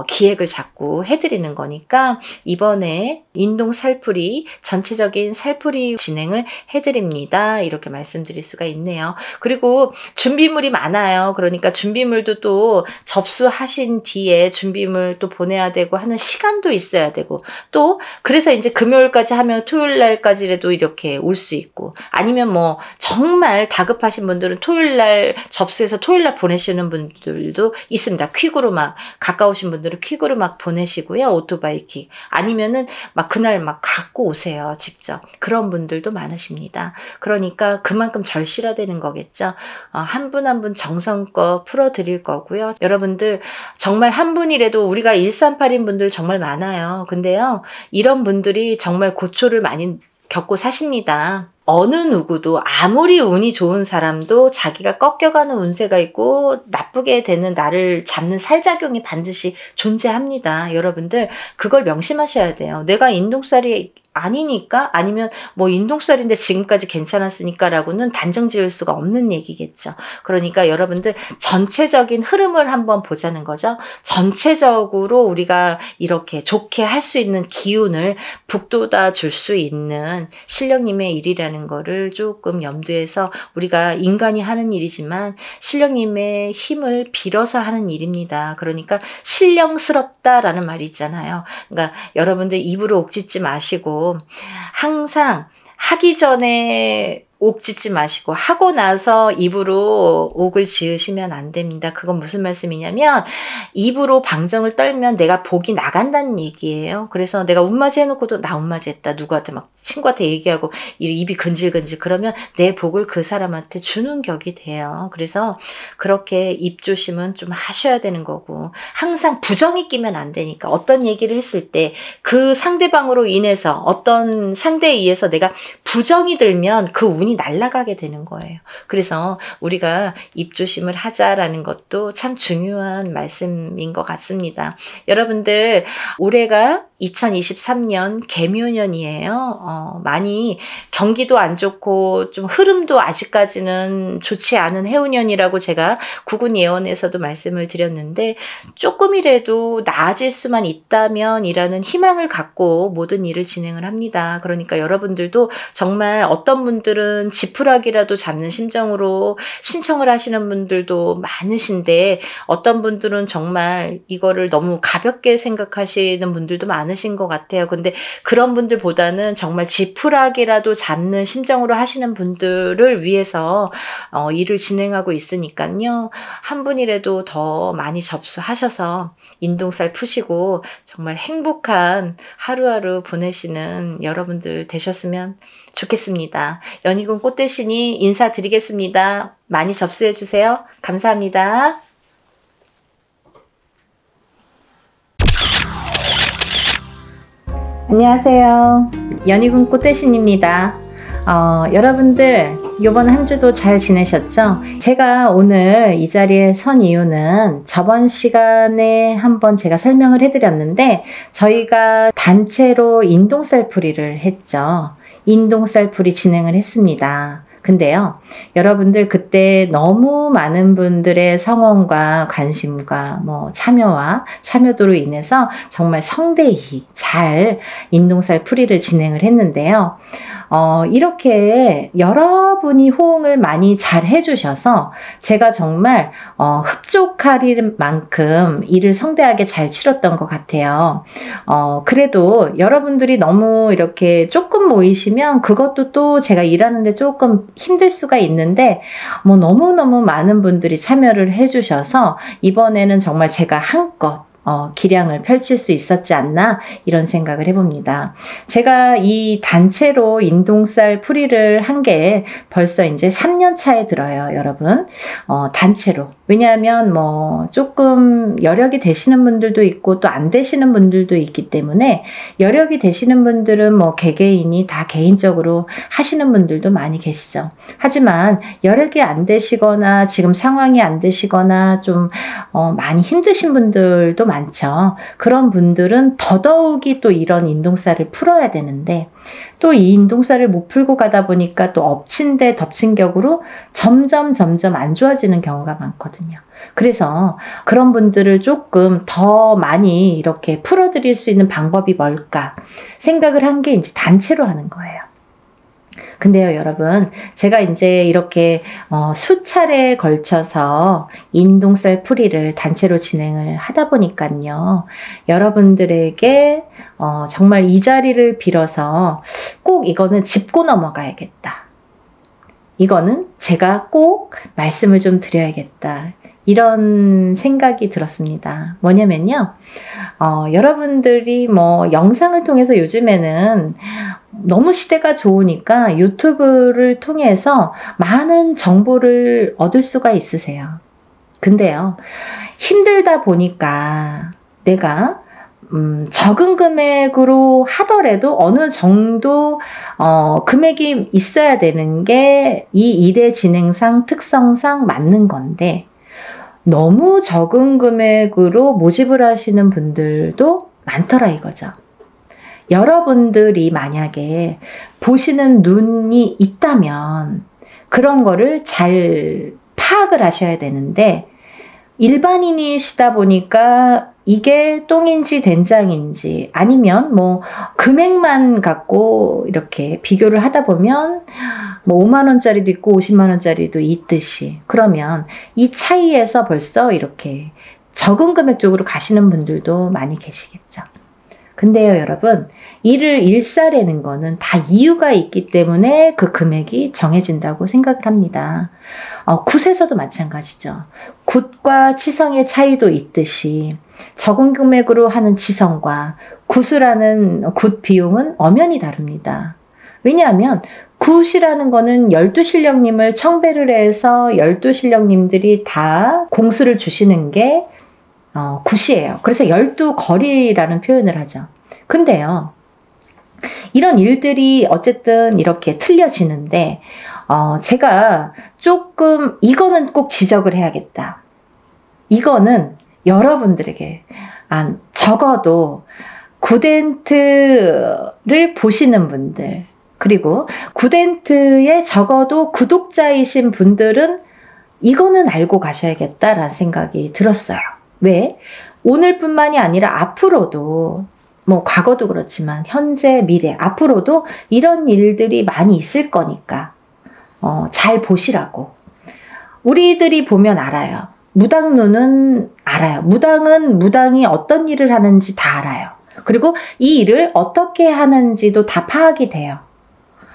Speaker 1: 기획을 자꾸 해드리는 거니까 이번에 인동 살풀이 전체적인 살풀이 진행을 해드립니다. 이렇게 말씀드릴 수가 있네요. 그리고 준비물이 많아요. 그러니까 준비물도 또 접수하신 뒤에 준비물 또 보내야 되고 하는 시간도 있어야 되고, 또 그래서 이제 금요일까지 하면 토요일 날까지라도 이렇게 올 수 있고, 아니면 뭐 정말 다급하신 분들은 토요일 날 접수해서 토요일 날 보내시는 분들도 있습니다. 퀵으로 막 가까우신 분들은 퀵으로 막 보내시고요. 오토바이 퀵. 아니면은 막 그날 막 갖고 오세요. 직접. 그런 분들도 많으십니다. 그러니까 그만큼 절실화되는 거겠죠. 한 분 한 분 정성껏 풀어드릴 거고요. 여러분들 정말 한 분이라도, 우리가 138인 분들 정말 많아요. 근데요, 이런 분들이 정말 고초를 많이 겪고 사십니다. 어느 누구도 아무리 운이 좋은 사람도 자기가 꺾여가는 운세가 있고 나쁘게 되는 나를 잡는 살작용이 반드시 존재합니다. 여러분들 그걸 명심하셔야 돼요. 내가 인동살이 아니니까, 아니면 뭐 인동살인데 지금까지 괜찮았으니까 라고는 단정 지을 수가 없는 얘기겠죠. 그러니까 여러분들 전체적인 흐름을 한번 보자는 거죠. 전체적으로 우리가 이렇게 좋게 할 수 있는 기운을 북돋아 줄 수 있는 신령님의 일이라는 거를 조금 염두에서, 우리가 인간이 하는 일이지만 신령님의 힘을 빌어서 하는 일입니다. 그러니까 신령스럽다라는 말이 있잖아요. 그러니까 여러분들 입으로 옥짓지 마시고 항상 하기 전에 옥 짓지 마시고 하고 나서 입으로 옥을 지으시면 안 됩니다. 그건 무슨 말씀이냐면 입으로 방정을 떨면 내가 복이 나간다는 얘기예요. 그래서 내가 운맞이 해놓고도 나 운맞이 했다, 누구한테 막 친구한테 얘기하고 입이 근질근질, 그러면 내 복을 그 사람한테 주는 격이 돼요. 그래서 그렇게 입 조심은 좀 하셔야 되는 거고, 항상 부정이 끼면 안 되니까 어떤 얘기를 했을 때 그 상대방으로 인해서 어떤 상대에 의해서 내가 부정이 들면 그 운이 날아가게 되는 거예요. 그래서 우리가 입조심을 하자라는 것도 참 중요한 말씀인 것 같습니다. 여러분들 올해가 2023년 개묘년이에요. 많이 경기도 안 좋고 좀 흐름도 아직까지는 좋지 않은 해운년이라고 제가 구군 예언에서도 말씀을 드렸는데, 조금이라도 나아질 수만 있다면 이라는 희망을 갖고 모든 일을 진행을 합니다. 그러니까 여러분들도 정말 어떤 분들은 지푸라기라도 잡는 심정으로 신청을 하시는 분들도 많으신데, 어떤 분들은 정말 이거를 너무 가볍게 생각하시는 분들도 많으신 것 같아요. 근데 그런 분들보다는 정말 지푸라기라도 잡는 심정으로 하시는 분들을 위해서 일을 진행하고 있으니까요. 한 분이라도 더 많이 접수하셔서 인동살 푸시고 정말 행복한 하루하루 보내시는 여러분들 되셨으면 좋겠습니다. 연희군 꽃대신이 인사드리겠습니다. 많이 접수해 주세요. 감사합니다. 안녕하세요. 연희군 꽃대신입니다. 여러분들 이번 한 주도 잘 지내셨죠? 제가 오늘 이 자리에 선 이유는 저번 시간에 한번 제가 설명을 해드렸는데, 저희가 단체로 인동살풀이를 했죠. 인동살풀이 진행을 했습니다. 근데요, 여러분들 그때 너무 많은 분들의 성원과 관심과 뭐 참여도로 인해서 정말 성대히 잘 인동살 풀이를 진행을 했는데요. 이렇게 여러분이 호응을 많이 잘 해주셔서 제가 정말 흡족할 만큼 일을 성대하게 잘 치렀던 것 같아요. 그래도 여러분들이 너무 이렇게 조금 모이시면 그것도 또 제가 일하는데 조금 힘들 수가 있는데 뭐 너무너무 많은 분들이 참여를 해주셔서 이번에는 정말 제가 한껏 기량을 펼칠 수 있었지 않나 이런 생각을 해봅니다. 제가 이 단체로 인동살 풀이를 한 게 벌써 이제 3년 차에 들어요, 여러분. 단체로. 왜냐하면 뭐 조금 여력이 되시는 분들도 있고 또 안 되시는 분들도 있기 때문에 여력이 되시는 분들은 뭐 개개인이 다 개인적으로 하시는 분들도 많이 계시죠. 하지만 여력이 안 되시거나 지금 상황이 안 되시거나 좀 많이 힘드신 분들도 많죠. 그런 분들은 더더욱이 또 이런 인동살을 풀어야 되는데 또 이 인동살을 못 풀고 가다 보니까 또 엎친 데 덮친 격으로 점점 안 좋아지는 경우가 많거든요. 그래서 그런 분들을 조금 더 많이 이렇게 풀어드릴 수 있는 방법이 뭘까 생각을 한 게 이제 단체로 하는 거예요. 근데요, 여러분, 제가 이제 이렇게 수차례에 걸쳐서 인동살 풀이를 단체로 진행을 하다 보니까요, 여러분들에게 정말 이 자리를 빌어서 꼭 이거는 짚고 넘어가야겠다. 이거는 제가 꼭 말씀을 좀 드려야겠다. 이런 생각이 들었습니다. 뭐냐면요, 여러분들이 뭐 영상을 통해서 요즘에는 너무 시대가 좋으니까 유튜브를 통해서 많은 정보를 얻을 수가 있으세요. 근데요, 힘들다 보니까 내가 적은 금액으로 하더라도 어느 정도 금액이 있어야 되는 게 이 일의 진행상 특성상 맞는 건데 너무 적은 금액으로 모집을 하시는 분들도 많더라 이거죠. 여러분들이 만약에 보시는 눈이 있다면 그런 거를 잘 파악을 하셔야 되는데 일반인이시다 보니까 이게 똥인지 된장인지 아니면 뭐 금액만 갖고 이렇게 비교를 하다 보면 뭐 5만 원짜리도 있고 50만 원짜리도 있듯이 그러면 이 차이에서 벌써 이렇게 적은 금액 쪽으로 가시는 분들도 많이 계시겠죠. 근데요, 여러분, 일을 일사라는 거는 다 이유가 있기 때문에 그 금액이 정해진다고 생각을 합니다. 굿에서도 마찬가지죠. 굿과 치성의 차이도 있듯이 적은 금액으로 하는 치성과 굿을 하는 굿 비용은 엄연히 다릅니다. 왜냐하면 굿이라는 거는 12실령님을 청배를 해서 12실령님들이 다 공수를 주시는 게 굿이에요. 그래서 12거리라는 표현을 하죠. 근데요, 이런 일들이 어쨌든 이렇게 틀려지는데 제가 조금 이거는 꼭 지적을 해야겠다. 이거는 여러분들에게 적어도 굿엔트를 보시는 분들 그리고 굿엔트에 적어도 구독자이신 분들은 이거는 알고 가셔야겠다라는 생각이 들었어요. 왜? 오늘뿐만이 아니라 앞으로도 뭐 과거도 그렇지만 현재, 미래, 앞으로도 이런 일들이 많이 있을 거니까 잘 보시라고. 우리들이 보면 알아요. 무당눈은 알아요. 무당은 무당이 어떤 일을 하는지 다 알아요. 그리고 이 일을 어떻게 하는지도 다 파악이 돼요.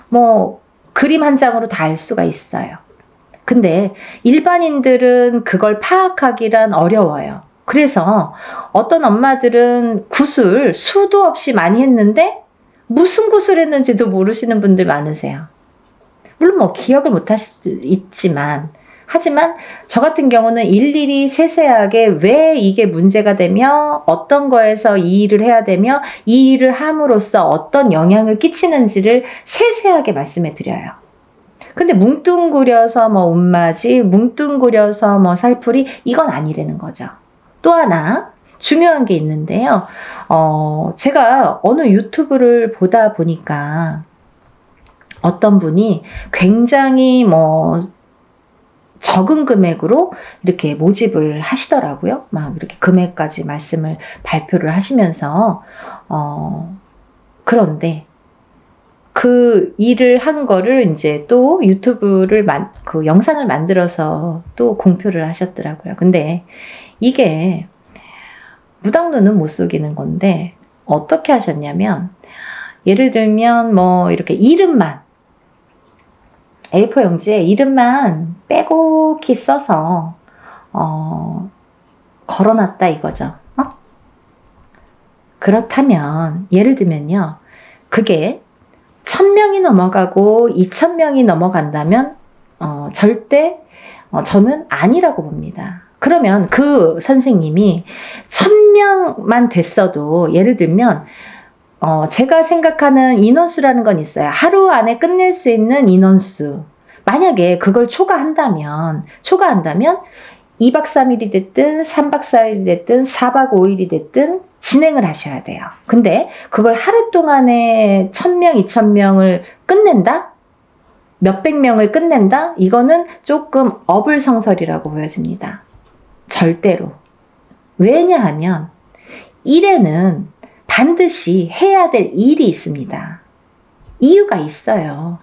Speaker 1: 뭐 그림 한 장으로 다 알 수가 있어요. 근데 일반인들은 그걸 파악하기란 어려워요. 그래서 어떤 엄마들은 굿을 수도 없이 많이 했는데 무슨 굿을 했는지도 모르시는 분들 많으세요. 물론 뭐 기억을 못 할 수 있지만 하지만 저 같은 경우는 일일이 세세하게 왜 이게 문제가 되며 어떤 거에서 이 일을 해야 되며 이 일을 함으로써 어떤 영향을 끼치는지를 세세하게 말씀해 드려요. 근데 뭉뚱그려서 뭐 운맞이, 뭉뚱그려서 뭐 살풀이 이건 아니라는 거죠. 또 하나 중요한 게 있는데요. 제가 어느 유튜브를 보다 보니까 어떤 분이 굉장히 뭐 적은 금액으로 이렇게 모집을 하시더라고요. 막 이렇게 금액까지 말씀을 발표를 하시면서 그런데 그 일을 한 거를 이제 또 유튜브를 그 영상을 만들어서 또 공표를 하셨더라고요. 근데 이게 무당눈은 못 속이는 건데 어떻게 하셨냐면, 예를 들면 뭐 이렇게 이름만, A4 용지에 이름만 빼곡히 써서 걸어놨다 이거죠. 그렇다면 예를 들면요, 그게 1000명이 넘어가고 2000명이 넘어간다면 절대 저는 아니라고 봅니다. 그러면 그 선생님이 1000명만 됐어도, 예를 들면 제가 생각하는 인원수라는 건 있어요. 하루 안에 끝낼 수 있는 인원수. 만약에 그걸 초과한다면 2박 3일이 됐든 3박 4일이 됐든 4박 5일이 됐든 진행을 하셔야 돼요. 근데 그걸 하루 동안에 1000명, 2000명을 끝낸다? 몇백 명을 끝낸다? 이거는 조금 어불성설이라고 보여집니다. 절대로. 왜냐하면 일에는 반드시 해야 될 일이 있습니다. 이유가 있어요.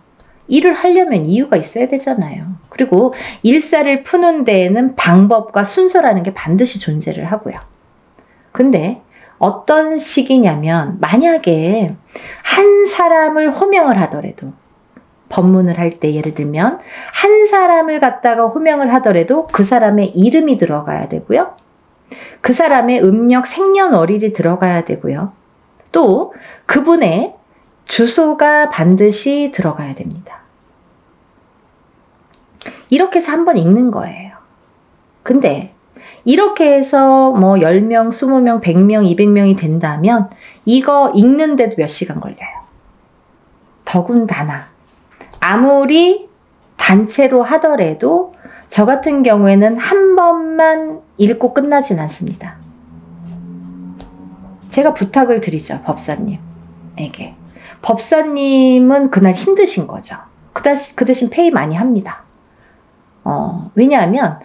Speaker 1: 일을 하려면 이유가 있어야 되잖아요. 그리고 일사를 푸는 데에는 방법과 순서라는 게 반드시 존재를 하고요. 근데 어떤 식이냐면, 만약에 한 사람을 호명을 하더라도, 법문을 할 때 예를 들면 한 사람을 갖다가 호명을 하더라도 그 사람의 이름이 들어가야 되고요. 그 사람의 음력 생년월일이 들어가야 되고요. 또 그분의 주소가 반드시 들어가야 됩니다. 이렇게 해서 한번 읽는 거예요. 근데 이렇게 해서 뭐 10명, 20명, 100명, 200명이 된다면 이거 읽는데도 몇 시간 걸려요. 더군다나 아무리 단체로 하더라도 저 같은 경우에는 한 번만 읽고 끝나진 않습니다. 제가 부탁을 드리죠, 법사님에게. 법사님은 그날 힘드신 거죠. 그 대신 페이 많이 합니다. 왜냐하면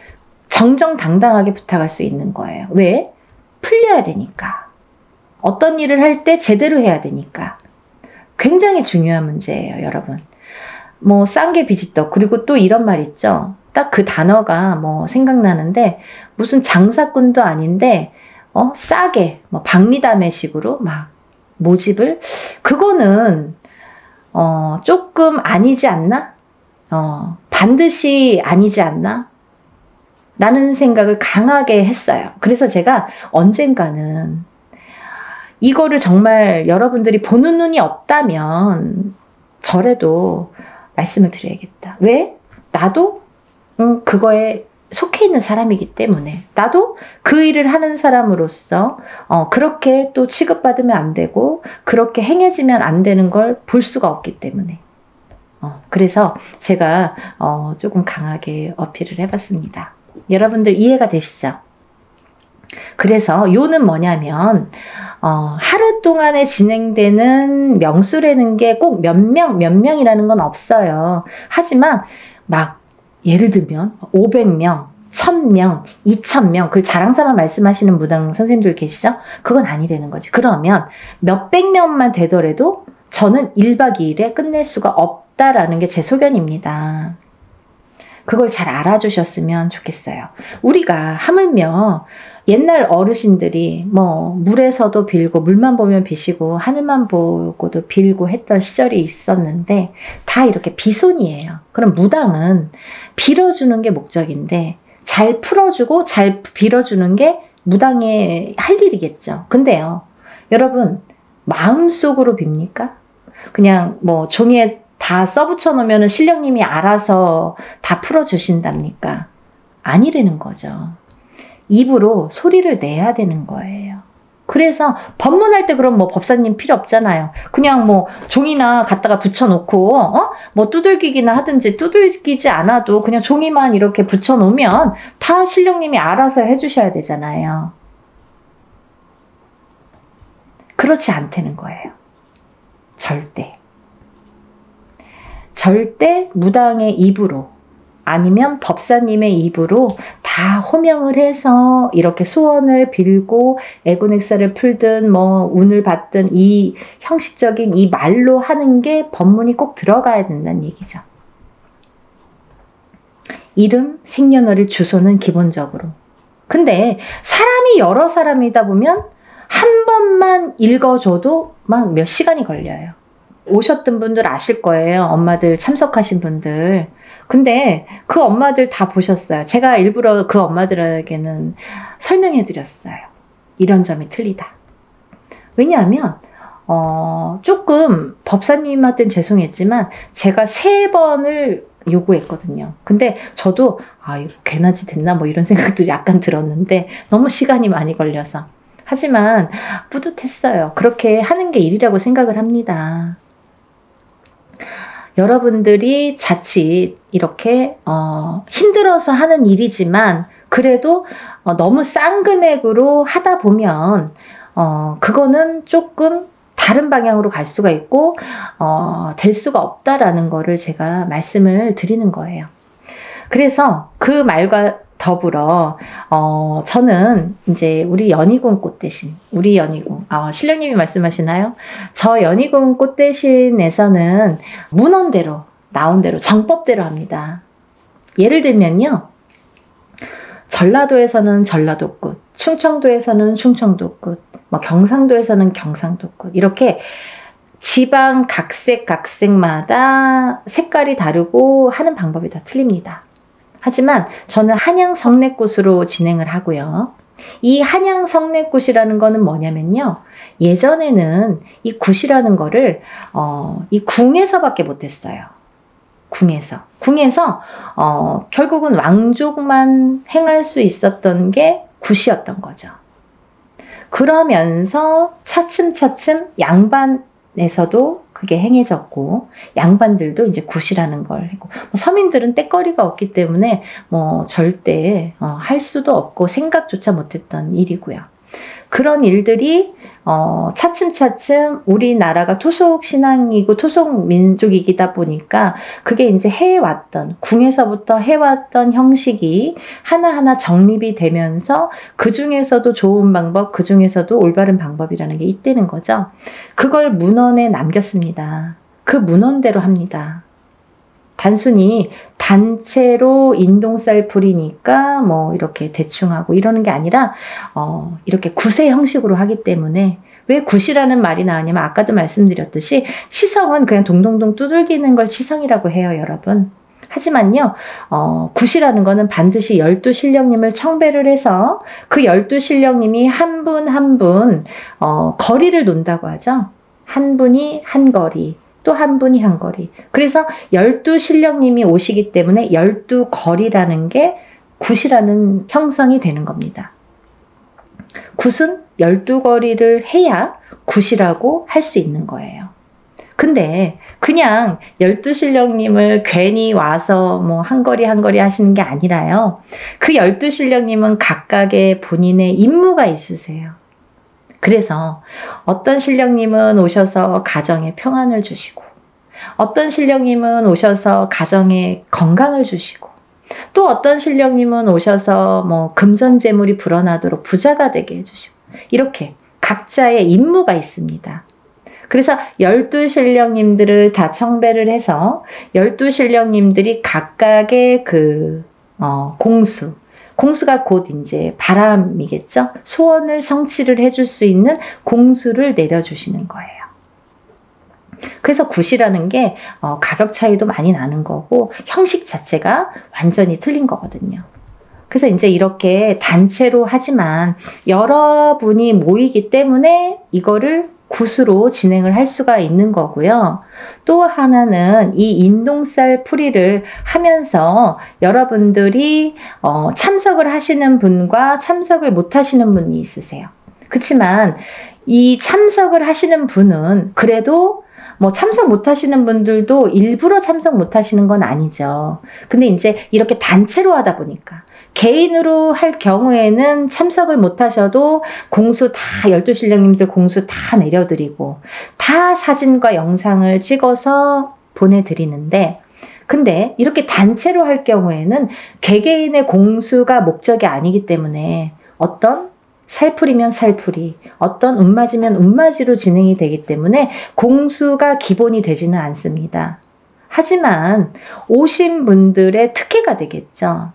Speaker 1: 정정당당하게 부탁할 수 있는 거예요. 왜? 풀려야 되니까. 어떤 일을 할 때 제대로 해야 되니까. 굉장히 중요한 문제예요, 여러분. 뭐 싼 게 비지떡. 그리고 또 이런 말 있죠. 딱 그 단어가 뭐 생각나는데, 무슨 장사꾼도 아닌데 싸게 뭐 박리담회식으로 막 모집을, 그거는 조금 아니지 않나? 반드시 아니지 않나? 라는 생각을 강하게 했어요. 그래서 제가 언젠가는 이거를 정말 여러분들이 보는 눈이 없다면 저라도 말씀을 드려야겠다. 왜? 나도 그거에 속해 있는 사람이기 때문에, 나도 그 일을 하는 사람으로서 그렇게 또 취급받으면 안 되고 그렇게 행해지면 안 되는 걸 볼 수가 없기 때문에 그래서 제가 조금 강하게 어필을 해봤습니다. 여러분들 이해가 되시죠? 그래서 요는 뭐냐면 하루 동안에 진행되는 명수라는 게 꼭 몇 명이라는 건 없어요. 하지만 막 예를 들면 500명, 1000명, 2000명, 그 자랑삼아 말씀하시는 무당 선생님들 계시죠? 그건 아니라는 거지. 그러면 몇백 명만 되더라도 저는 1박 2일에 끝낼 수가 없다라는 게 제 소견입니다. 그걸 잘 알아주셨으면 좋겠어요. 우리가 하물며 옛날 어르신들이 뭐 물에서도 빌고 물만 보면 비시고 하늘만 보고도 빌고 했던 시절이 있었는데 다 이렇게 비손이에요. 그럼 무당은 빌어주는 게 목적인데 잘 풀어주고 잘 빌어주는 게 무당의 할 일이겠죠. 근데요, 여러분 마음속으로 빕니까? 그냥 뭐 종이에 다 써붙여 놓으면 신령님이 알아서 다 풀어주신답니까? 아니라는 거죠. 입으로 소리를 내야 되는 거예요. 그래서 법문할 때 그럼 뭐 법사님 필요 없잖아요. 그냥 뭐 종이나 갖다가 붙여놓고 뭐 두들기기나 하든지, 두들기지 않아도 그냥 종이만 이렇게 붙여놓으면 다 신령님이 알아서 해주셔야 되잖아요. 그렇지 않다는 거예요. 절대. 절대 무당의 입으로 아니면 법사님의 입으로 다 호명을 해서 이렇게 소원을 빌고 애군액사를 풀든 뭐 운을 받든 이 형식적인 이 말로 하는 게 법문이 꼭 들어가야 된다는 얘기죠. 이름, 생년월일, 주소는 기본적으로. 근데 사람이 여러 사람이다 보면 한 번만 읽어줘도 막 몇 시간이 걸려요. 오셨던 분들 아실 거예요. 엄마들 참석하신 분들. 근데 그 엄마들 다 보셨어요. 제가 일부러 그 엄마들에게는 설명해 드렸어요. 이런 점이 틀리다. 왜냐하면 조금 법사님한테는 죄송했지만 제가 3번을 요구했거든요. 근데 저도 이거 괜하지 됐나 뭐 이런 생각도 약간 들었는데 너무 시간이 많이 걸려서. 하지만 뿌듯했어요. 그렇게 하는 게 일이라고 생각을 합니다. 여러분들이 자칫 이렇게 힘들어서 하는 일이지만 그래도 너무 싼 금액으로 하다 보면 그거는 조금 다른 방향으로 갈 수가 있고 될 수가 없다라는 거를 제가 말씀을 드리는 거예요. 그래서 그 말과 더불어 저는 이제 우리 연희궁 꽃대신, 우리 연희궁, 신령님이 말씀하시나요? 저 연희궁 꽃대신에서는 문헌대로 나온 대로 정법대로 합니다. 예를 들면요, 전라도에서는 전라도꽃, 충청도에서는 충청도꽃, 뭐 경상도에서는 경상도꽃, 이렇게 지방 각색마다 색깔이 다르고 하는 방법이 다 틀립니다. 하지만 저는 한양성례꽃으로 진행을 하고요. 이 한양성례꽃이라는 거는 뭐냐면요, 예전에는 이 굿이라는 거를 이 궁에서밖에 못했어요. 궁에서 결국은 왕족만 행할 수 있었던 게 굿이었던 거죠. 그러면서 차츰차츰 양반에서도 그게 행해졌고, 양반들도 이제 굿이라는 걸 했고, 서민들은 때거리가 없기 때문에 뭐 절대 할 수도 없고 생각조차 못했던 일이고요. 그런 일들이 차츰차츰 우리나라가 토속 신앙이고 토속 민족이다 보니까 그게 이제 해왔던, 궁에서부터 해왔던 형식이 하나하나 정립이 되면서 그 중에서도 좋은 방법, 그 중에서도 올바른 방법이라는 게 있다는 거죠. 그걸 문헌에 남겼습니다. 그 문헌대로 합니다. 단순히 단체로 인동쌀 풀이니까 뭐 이렇게 대충 하고 이러는 게 아니라 이렇게 굿의 형식으로 하기 때문에, 왜 굿이라는 말이 나왔냐면 아까도 말씀드렸듯이 치성은 그냥 동동동 두들기는 걸 치성이라고 해요, 여러분. 하지만요, 굿이라는 거는 반드시 12신령님을 청배를 해서 그 12신령님이 한 분 한 분 거리를 논다고 하죠. 한 분이 한 거리, 또 한 분이 한 거리. 그래서 12신령님이 오시기 때문에 12거리라는 게 굿이라는 형성이 되는 겁니다. 굿은 12거리를 해야 굿이라고 할 수 있는 거예요. 근데 그냥 12신령님을 괜히 와서 뭐 한 거리 한 거리 하시는 게 아니라요. 그 12신령님은 각각의 본인의 임무가 있으세요. 그래서 어떤 신령님은 오셔서 가정에 평안을 주시고, 어떤 신령님은 오셔서 가정에 건강을 주시고, 또 어떤 신령님은 오셔서 뭐 금전재물이 불어나도록 부자가 되게 해주시고, 이렇게 각자의 임무가 있습니다. 그래서 12신령님들을 다 청배를 해서 12신령님들이 각각의 그 공수가 곧 이제 바람이겠죠. 소원을 성취를 해줄 수 있는 공수를 내려주시는 거예요. 그래서 굿이라는 게 가격 차이도 많이 나는 거고 형식 자체가 완전히 틀린 거거든요. 그래서 이제 이렇게 단체로 하지만 여러분이 모이기 때문에 이거를 굿으로 진행을 할 수가 있는 거고요. 또 하나는 이 인동쌀 풀이를 하면서 여러분들이 참석을 하시는 분과 참석을 못 하시는 분이 있으세요. 그렇지만 이 참석을 하시는 분은 그래도 뭐 참석 못 하시는 분들도 일부러 참석 못 하시는 건 아니죠. 근데 이제 이렇게 단체로 하다 보니까 개인으로 할 경우에는 참석을 못 하셔도 공수 다 12신령님들 공수 다 내려드리고 다 사진과 영상을 찍어서 보내드리는데, 근데 이렇게 단체로 할 경우에는 개개인의 공수가 목적이 아니기 때문에 어떤 살풀이면 살풀이, 어떤 운맞이면 운맞이로 진행이 되기 때문에 공수가 기본이 되지는 않습니다. 하지만 오신 분들의 특혜가 되겠죠.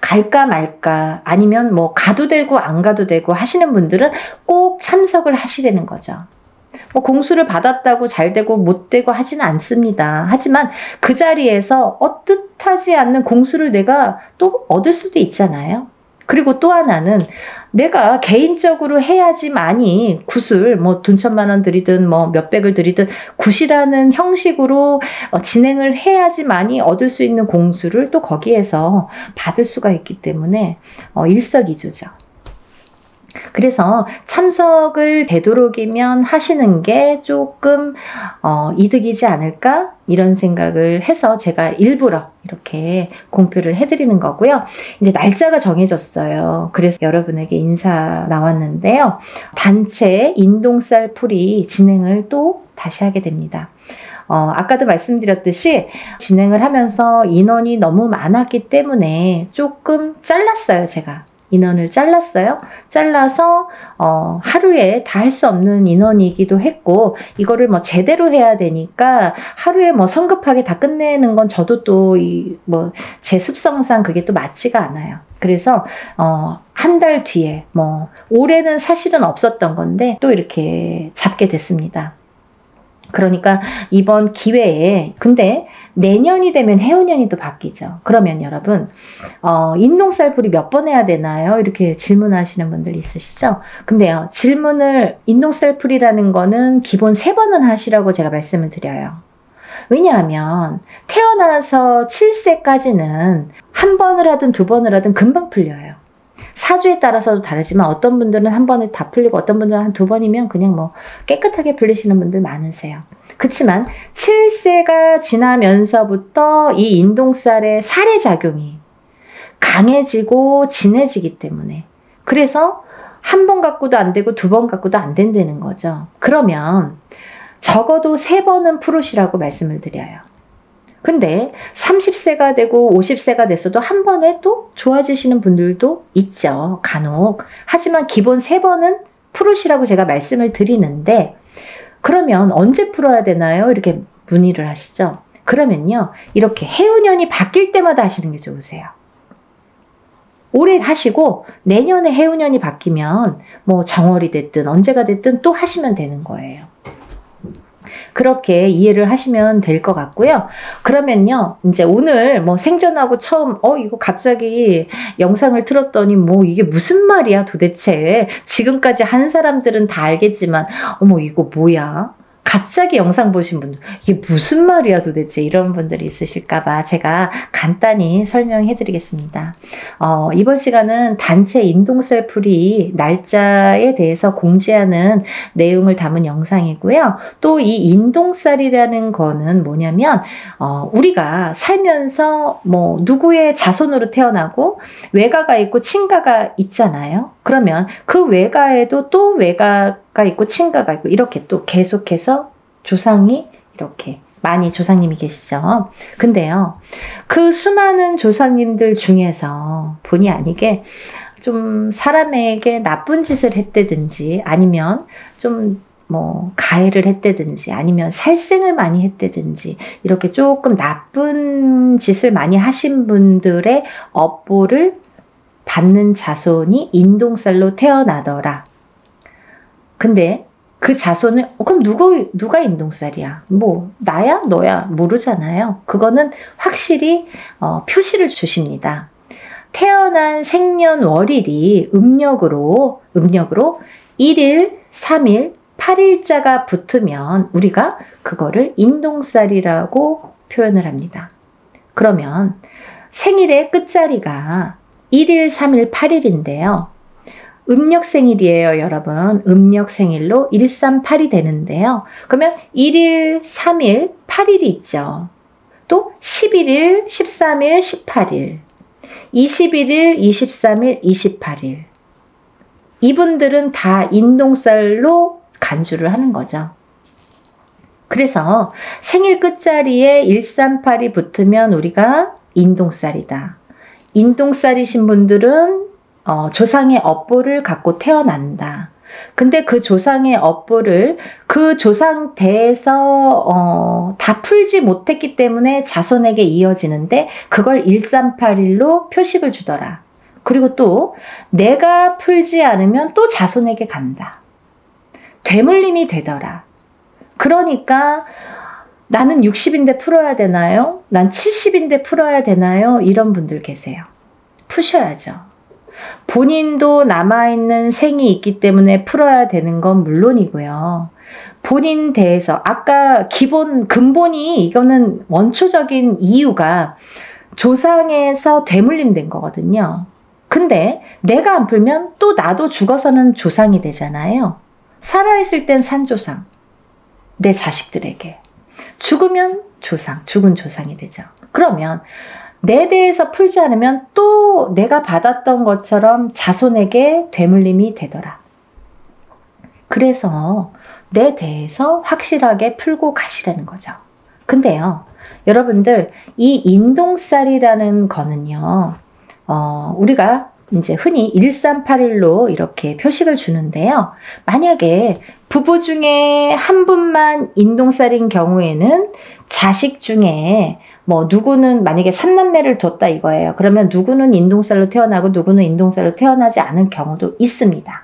Speaker 1: 갈까 말까, 아니면 뭐 가도 되고 안 가도 되고 하시는 분들은 꼭 참석을 하시려는 거죠. 뭐 공수를 받았다고 잘 되고 못 되고 하지는 않습니다. 하지만 그 자리에서 뜻하지 않는 공수를 내가 또 얻을 수도 있잖아요. 그리고 또 하나는 내가 개인적으로 해야지만이 굿을 뭐 돈 1,000만 원 들이든 뭐 몇백을 들이든 굿이라는 형식으로 진행을 해야지만이 얻을 수 있는 공수를 또 거기에서 받을 수가 있기 때문에 일석이조죠. 그래서 참석을 되도록이면 하시는 게 조금 이득이지 않을까 이런 생각을 해서 제가 일부러 이렇게 공표를 해드리는 거고요. 이제 날짜가 정해졌어요. 그래서 여러분에게 인사 나왔는데요. 단체 인동쌀 풀이 진행을 또 다시 하게 됩니다. 아까도 말씀드렸듯이 진행을 하면서 인원이 너무 많았기 때문에 조금 잘랐어요, 제가. 인원을 잘랐어요. 잘라서 하루에 다 할 수 없는 인원이기도 했고, 이거를 뭐 제대로 해야 되니까 하루에 뭐 성급하게 다 끝내는 건 저도 또 제 습성상 그게 또 맞지가 않아요. 그래서 한 달 뒤에 뭐 올해는 사실은 없었던 건데 또 이렇게 잡게 됐습니다. 그러니까 이번 기회에, 근데 내년이 되면 해운년이 또 바뀌죠. 그러면 여러분 인동쌀풀이 몇 번 해야 되나요? 이렇게 질문하시는 분들 있으시죠? 근데요, 질문을 인동쌀풀이라는 거는 기본 3번은 하시라고 제가 말씀을 드려요. 왜냐하면 태어나서 7세까지는 한 번을 하든 2번을 하든 금방 풀려요. 사주에 따라서도 다르지만 어떤 분들은 한 번에 다 풀리고 어떤 분들은 한 2번이면 그냥 뭐 깨끗하게 풀리시는 분들 많으세요. 그렇지만 7세가 지나면서부터 이 인동살의 살해작용이 강해지고 진해지기 때문에, 그래서 한 번 갖고도 안 되고 2번 갖고도 안 된다는 거죠. 그러면 적어도 3번은 풀으시라고 말씀을 드려요. 근데 30세가 되고 50세가 됐어도 한 번에 또 좋아지시는 분들도 있죠, 간혹. 하지만 기본 3번은 풀으시라고 제가 말씀을 드리는데, 그러면 언제 풀어야 되나요? 이렇게 문의를 하시죠. 그러면요, 이렇게 해운년이 바뀔 때마다 하시는 게 좋으세요. 올해 하시고 내년에 해운년이 바뀌면 뭐 정월이 됐든 언제가 됐든 또 하시면 되는 거예요. 그렇게 이해를 하시면 될 것 같고요. 그러면요, 이제 오늘 뭐 생전하고 처음 이거 갑자기 영상을 틀었더니 뭐 이게 무슨 말이야 도대체, 지금까지 한 사람들은 다 알겠지만 어머 이거 뭐야, 갑자기 영상 보신 분들 이게 무슨 말이야 도대체 이런 분들이 있으실까봐 제가 간단히 설명해 드리겠습니다. 이번 시간은 단체 인동쌀풀이 날짜에 대해서 공지하는 내용을 담은 영상이고요. 또 이 인동쌀이라는 거는 뭐냐면 우리가 살면서 뭐 누구의 자손으로 태어나고 외가가 있고 친가가 있잖아요. 그러면 그 외가에도 또 외가가 있고 친가가 있고 이렇게 또 계속해서 조상이 이렇게 많이 조상님이 계시죠. 근데요, 그 수많은 조상님들 중에서 본의 아니게 좀 사람에게 나쁜 짓을 했다든지, 아니면 좀 뭐 가해를 했다든지, 아니면 살생을 많이 했다든지, 이렇게 조금 나쁜 짓을 많이 하신 분들의 업보를 받는 자손이 인동쌀로 태어나더라. 근데 그 자손은 그럼 누가 인동쌀이야? 뭐 나야 너야 모르잖아요. 그거는 확실히 표시를 주십니다. 태어난 생년월일이 음력으로 1일, 3일, 8일자가 붙으면 우리가 그거를 인동쌀이라고 표현을 합니다. 그러면 생일의 끝자리가 1일, 3일, 8일인데요. 음력 생일이에요, 여러분. 음력 생일로 138이 되는데요. 그러면 1일, 3일, 8일이 있죠. 또 11일, 13일, 18일, 21일, 23일, 28일. 이분들은 다 인동쌀로 간주를 하는 거죠. 그래서 생일 끝자리에 138이 붙으면 우리가 인동살이다. 인동살이신 분들은 조상의 업보를 갖고 태어난다. 근데 그 조상의 업보를 그 조상 대에서 다 풀지 못했기 때문에 자손에게 이어지는데 그걸 1381로 표식을 주더라. 그리고 또 내가 풀지 않으면 또 자손에게 간다. 되물림이 되더라. 그러니까 나는 60인데 풀어야 되나요? 난 70인데 풀어야 되나요? 이런 분들 계세요. 푸셔야죠. 본인도 남아있는 생이 있기 때문에 풀어야 되는 건 물론이고요. 본인 대해서 아까 근본이 이거는 원초적인 이유가 조상에서 되물림된 거거든요. 근데 내가 안 풀면 또 나도 죽어서는 조상이 되잖아요. 살아있을 땐 산조상, 내 자식들에게. 죽으면 조상, 죽은 조상이 되죠. 그러면 내 대해서 풀지 않으면 또 내가 받았던 것처럼 자손에게 되물림이 되더라. 그래서 내 대해서 확실하게 풀고 가시라는 거죠. 근데요, 여러분들, 이 인동살이라는 거는요, 우리가 이제 흔히 1381로 이렇게 표식을 주는데요. 만약에 부부 중에 한 분만 인동살인 경우에는 자식 중에 누구는 만약에 3남매를 뒀다 이거예요. 그러면 누구는 인동살로 태어나고 누구는 인동살로 태어나지 않은 경우도 있습니다.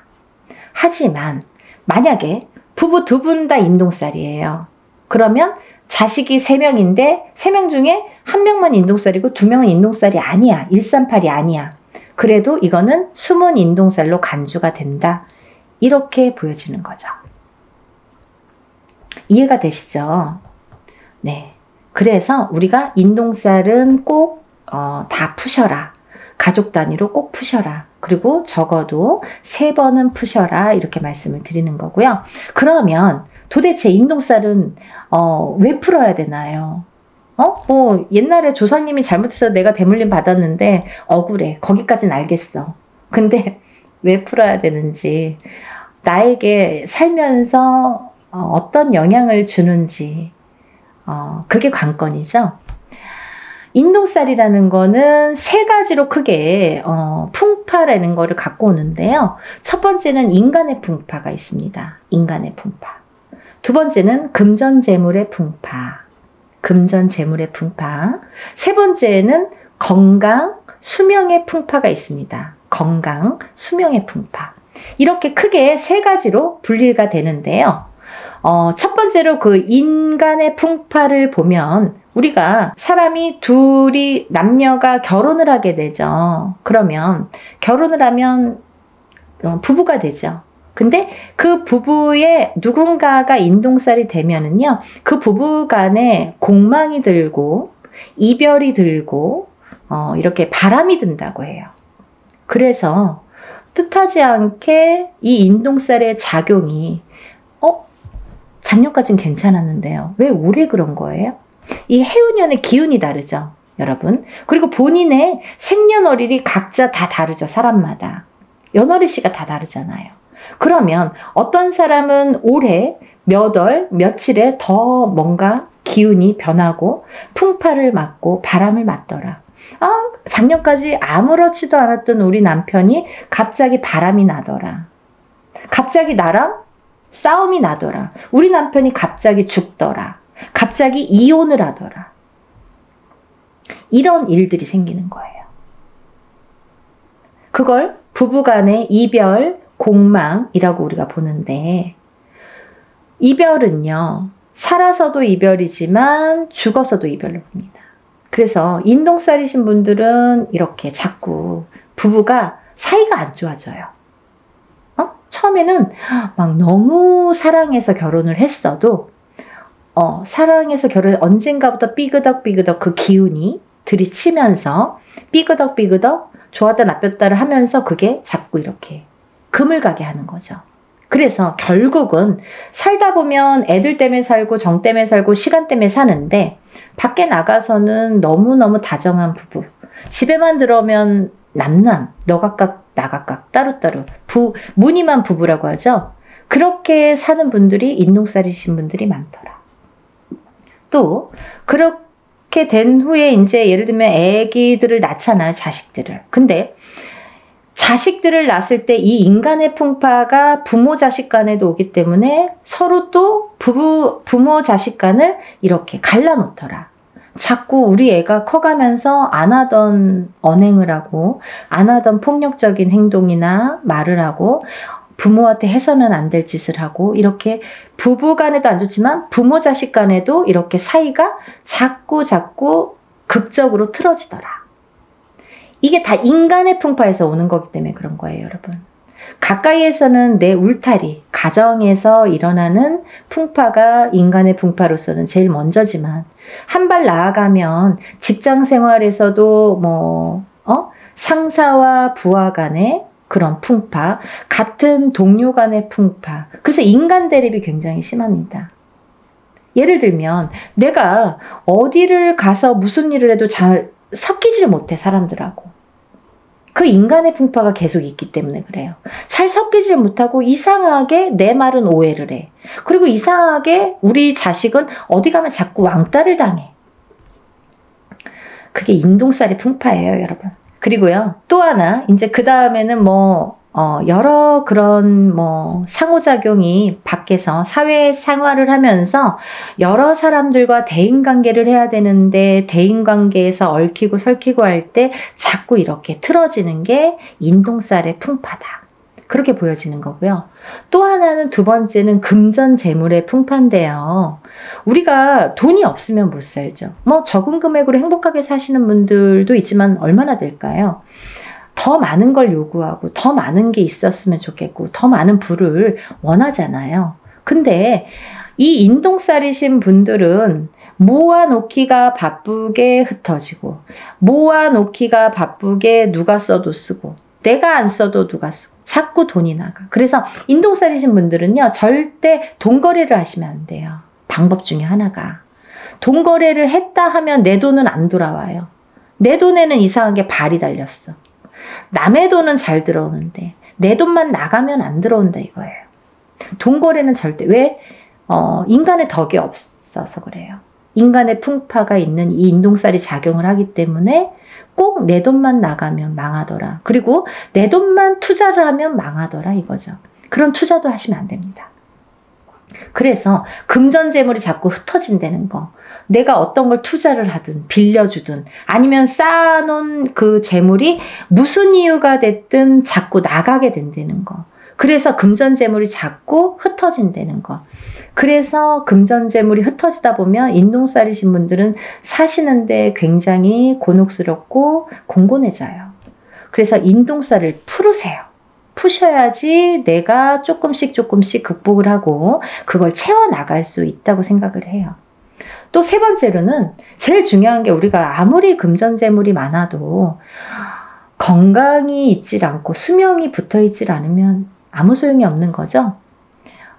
Speaker 1: 하지만 만약에 부부 두 분 다 인동살이에요. 그러면 자식이 3명인데 3명 중에 1명만 인동살이고 2명은 인동살이 아니야. 138이 아니야. 그래도 이거는 숨은 인동살로 간주가 된다. 이렇게 보여지는 거죠. 이해가 되시죠? 네. 그래서 우리가 인동살은 꼭 다 푸셔라. 가족 단위로 꼭 푸셔라. 그리고 적어도 3번은 푸셔라. 이렇게 말씀을 드리는 거고요. 그러면 도대체 인동살은 왜 풀어야 되나요? 옛날에 조상님이 잘못해서 내가 대물림 받았는데 억울해. 거기까지는 알겠어. 근데 왜 풀어야 되는지, 나에게 살면서 어떤 영향을 주는지, 그게 관건이죠. 인동살이라는 거는 3가지로 크게 풍파라는 거를 갖고 오는데요. 첫 번째는 인간의 풍파가 있습니다. 인간의 풍파. 두 번째는 금전재물의 풍파. 금전재물의 풍파. 세 번째는 건강, 수명의 풍파가 있습니다. 건강, 수명의 풍파. 이렇게 크게 3가지로 분리가 되는데요. 첫 번째로 그 인간의 풍파를 보면 우리가 사람이 둘이 남녀가 결혼을 하게 되죠. 그러면 결혼을 하면 부부가 되죠. 근데 그 부부의 누군가가 인동살이 되면은요, 그 부부 간에 공망이 들고 이별이 들고 이렇게 바람이 든다고 해요. 그래서 뜻하지 않게 이 인동살의 작용이 작년까지는 괜찮았는데요. 왜 올해 그런 거예요? 이 해운년의 기운이 다르죠, 여러분. 그리고 본인의 생년월일이 각자 다 다르죠, 사람마다. 연월일씨가 다 다르잖아요. 그러면 어떤 사람은 올해 몇 월, 며칠에 더 뭔가 기운이 변하고 풍파를 맞고 바람을 맞더라. 작년까지 아무렇지도 않았던 우리 남편이 갑자기 바람이 나더라. 갑자기 나랑 싸움이 나더라. 우리 남편이 갑자기 죽더라. 갑자기 이혼을 하더라. 이런 일들이 생기는 거예요. 그걸 부부간의 이별, 공망이라고 우리가 보는데, 이별은요, 살아서도 이별이지만 죽어서도 이별로 봅니다. 그래서 인동살이신 분들은 이렇게 자꾸 부부가 사이가 안 좋아져요. 처음에는 막 너무 사랑해서 결혼을 했어도 사랑해서 언젠가부터 삐그덕삐그덕 그 기운이 들이치면서 삐그덕삐그덕 좋았다 나빴다를 하면서 그게 자꾸 이렇게 금을 가게 하는 거죠. 그래서 결국은 살다 보면 애들 때문에 살고 정 때문에 살고 시간 때문에 사는데 밖에 나가서는 너무너무 다정한 부부, 집에만 들어오면 남남, 너 각각 나 각각 따로따로 무늬만 부부라고 하죠. 그렇게 사는 분들이 인동살이신 분들이 많더라. 또 그렇게 된 후에 이제 예를 들면 애기들을 낳잖아요. 자식들을. 근데 자식들을 낳았을 때 이 인간의 풍파가 부모 자식 간에도 오기 때문에 서로 또 부모 자식 간을 이렇게 갈라놓더라. 자꾸 우리 애가 커가면서 안 하던 언행을 하고 안 하던 폭력적인 행동이나 말을 하고 부모한테 해서는 안 될 짓을 하고 이렇게 부부 간에도 안 좋지만 부모 자식 간에도 이렇게 사이가 자꾸 극적으로 틀어지더라. 이게 다 인간의 풍파에서 오는 거기 때문에 그런 거예요, 여러분. 가까이에서는 내 울타리, 가정에서 일어나는 풍파가 인간의 풍파로서는 제일 먼저지만 한 발 나아가면 직장 생활에서도 상사와 부하 간의 그런 풍파, 같은 동료 간의 풍파. 그래서 인간 대립이 굉장히 심합니다. 예를 들면 내가 어디를 가서 무슨 일을 해도 잘 섞이질 못해, 사람들하고. 그 인간의 풍파가 계속 있기 때문에 그래요. 잘 섞이질 못하고 이상하게 내 말은 오해를 해. 그리고 이상하게 우리 자식은 어디 가면 자꾸 왕따를 당해. 그게 인동살이 풍파예요, 여러분. 그리고요, 또 하나, 이제 그 다음에는 여러 그런 상호작용이 밖에서 사회 생활을 하면서 여러 사람들과 대인관계를 해야 되는데 대인관계에서 얽히고 설키고 할 때 자꾸 이렇게 틀어지는 게 인동살의 풍파다. 그렇게 보여지는 거고요. 또 하나는 두 번째는 금전재물의 풍파인데요. 우리가 돈이 없으면 못 살죠. 적은 금액으로 행복하게 사시는 분들도 있지만 얼마나 될까요? 더 많은 걸 요구하고 더 많은 게 있었으면 좋겠고 더 많은 부를 원하잖아요. 근데 이 인동살이신 분들은 모아놓기가 바쁘게 흩어지고 모아놓기가 바쁘게 누가 써도 쓰고 내가 안 써도 누가 쓰고 자꾸 돈이 나가. 그래서 인동살이신 분들은요, 절대 돈거래를 하시면 안 돼요. 방법 중에 하나가. 돈거래를 했다 하면 내 돈은 안 돌아와요. 내 돈에는 이상하게 발이 달렸어. 남의 돈은 잘 들어오는데 내 돈만 나가면 안 들어온다 이거예요. 돈거래는 절대. 왜? 인간의 덕이 없어서 그래요. 인간의 풍파가 있는 이 인동살이 작용을 하기 때문에 꼭 내 돈만 나가면 망하더라. 그리고 내 돈만 투자를 하면 망하더라 이거죠. 그런 투자도 하시면 안 됩니다. 그래서 금전재물이 자꾸 흩어진다는 거. 내가 어떤 걸 투자를 하든 빌려주든 아니면 쌓아놓은 그 재물이 무슨 이유가 됐든 자꾸 나가게 된다는 거. 그래서 금전재물이 자꾸 흩어진다는 거. 그래서 금전재물이 흩어지다 보면 인동살이신 분들은 사시는데 굉장히 곤혹스럽고 공곤해져요. 그래서 인동살을 풀으세요. 푸셔야지 내가 조금씩 극복을 하고 그걸 채워나갈 수 있다고 생각을 해요. 또 세 번째로는 제일 중요한 게 우리가 아무리 금전재물이 많아도 건강이 있질 않고 수명이 붙어있질 않으면 아무 소용이 없는 거죠.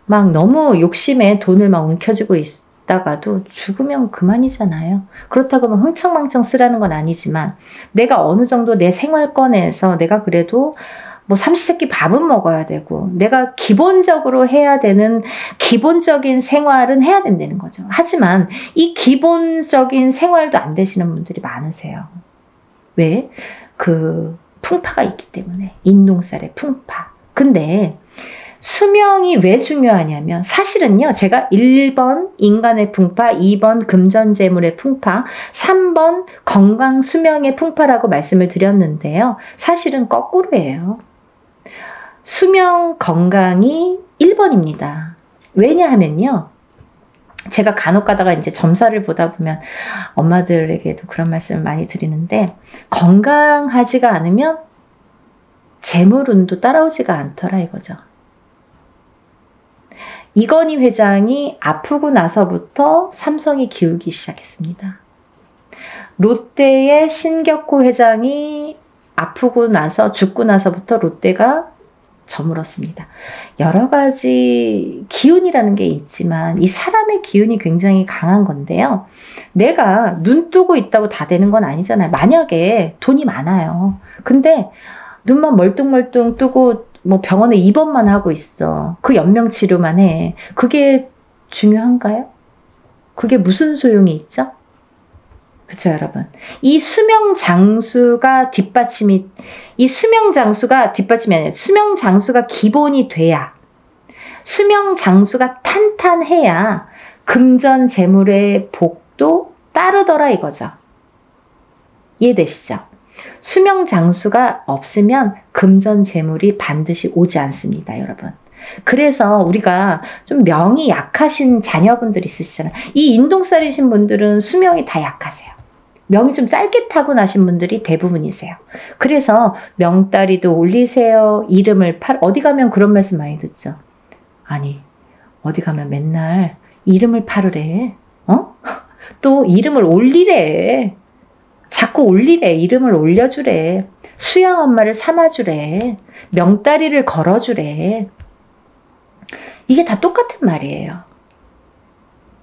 Speaker 1: 막 너무 욕심에 돈을 막 움켜쥐고 있다가도 죽으면 그만이잖아요. 그렇다고 뭐 흥청망청 쓰라는 건 아니지만 내가 어느 정도 내 생활권에서 내가 그래도 삼시세끼 밥은 먹어야 되고 내가 기본적으로 해야 되는 기본적인 생활은 해야 된다는 거죠. 하지만 이 기본적인 생활도 안 되시는 분들이 많으세요. 왜? 그 풍파가 있기 때문에. 인동살의 풍파. 근데 수명이 왜 중요하냐면 사실은요, 제가 1번 인간의 풍파, 2번 금전재물의 풍파, 3번 건강 수명의 풍파라고 말씀을 드렸는데요. 사실은 거꾸로예요. 수명 건강이 1번입니다. 왜냐하면요, 제가 간혹 가다가 이제 점사를 보다 보면 엄마들에게도 그런 말씀을 많이 드리는데 건강하지가 않으면 재물운도 따라오지가 않더라 이거죠. 이건희 회장이 아프고 나서부터 삼성이 기울기 시작했습니다. 롯데의 신격호 회장이 아프고 나서 죽고 나서부터 롯데가 저물었습니다. 여러 가지 기운이라는 게 있지만 이 사람의 기운이 굉장히 강한 건데요. 내가 눈 뜨고 있다고 다 되는 건 아니잖아요. 만약에 돈이 많아요. 근데 눈만 멀뚱멀뚱 뜨고 병원에 입원만 하고 있어. 그 연명치료만 해. 그게 중요한가요? 그게 무슨 소용이 있죠? 그쵸, 여러분? 이 수명 장수가 뒷받침이 아니라 수명 장수가 기본이 돼야, 수명 장수가 탄탄해야 금전 재물의 복도 따르더라 이거죠. 이해되시죠? 수명 장수가 없으면 금전 재물이 반드시 오지 않습니다, 여러분. 그래서 우리가 좀 명이 약하신 자녀분들 있으시잖아요. 이 인동살이신 분들은 수명이 다 약하세요. 명이 좀 짧게 타고나신 분들이 대부분이세요. 그래서 명다리도 올리세요. 어디 가면 그런 말씀 많이 듣죠. 아니, 어디 가면 맨날 이름을 팔으래. 또 이름을 올리래. 자꾸 올리래. 이름을 올려주래. 수양 엄마를 삼아주래. 명다리를 걸어주래. 이게 다 똑같은 말이에요.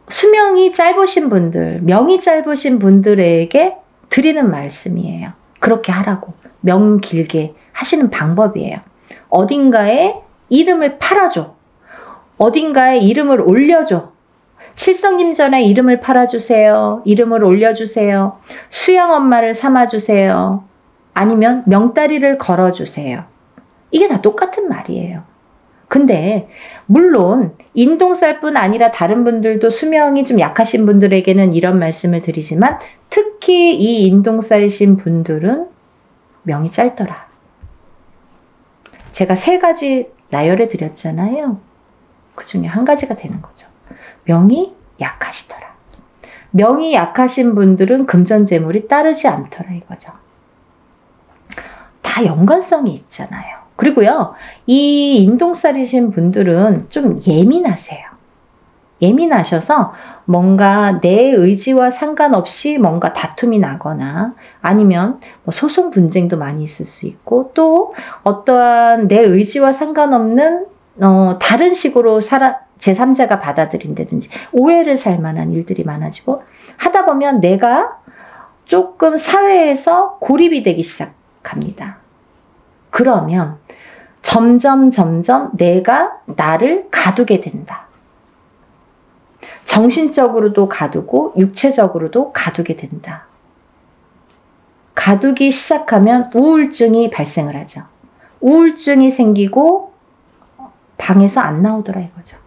Speaker 1: 수명이 짧으신 분들, 명이 짧으신 분들에게 드리는 말씀이에요. 그렇게 하라고. 명 길게 하시는 방법이에요. 어딘가에 이름을 팔아줘. 어딘가에 이름을 올려줘. 칠성김전에 이름을 팔아주세요. 이름을 올려주세요. 수양 엄마를 삼아주세요. 아니면 명다리를 걸어주세요. 이게 다 똑같은 말이에요. 근데 물론 인동살뿐 아니라 다른 분들도 수명이 좀 약하신 분들에게는 이런 말씀을 드리지만, 특히 이 인동살이신 분들은 명이 짧더라. 제가 3가지 나열해 드렸잖아요. 그 중에 한 가지가 되는 거죠. 명이 약하시더라. 명이 약하신 분들은 금전재물이 따르지 않더라 이거죠. 다 연관성이 있잖아요. 그리고요, 이 인동살이신 분들은 좀 예민하세요. 예민하셔서 뭔가 내 의지와 상관없이 뭔가 다툼이 나거나 아니면 뭐 소송 분쟁도 많이 있을 수 있고, 또 어떠한 내 의지와 상관없는 다른 식으로 제3자가 받아들인다든지 오해를 살 만한 일들이 많아지고, 하다 보면 내가 조금 사회에서 고립이 되기 시작합니다. 그러면 점점 내가 나를 가두게 된다. 정신적으로도 가두고 육체적으로도 가두게 된다. 가두기 시작하면 우울증이 발생을 하죠. 우울증이 생기고 방에서 안 나오더라 이거죠.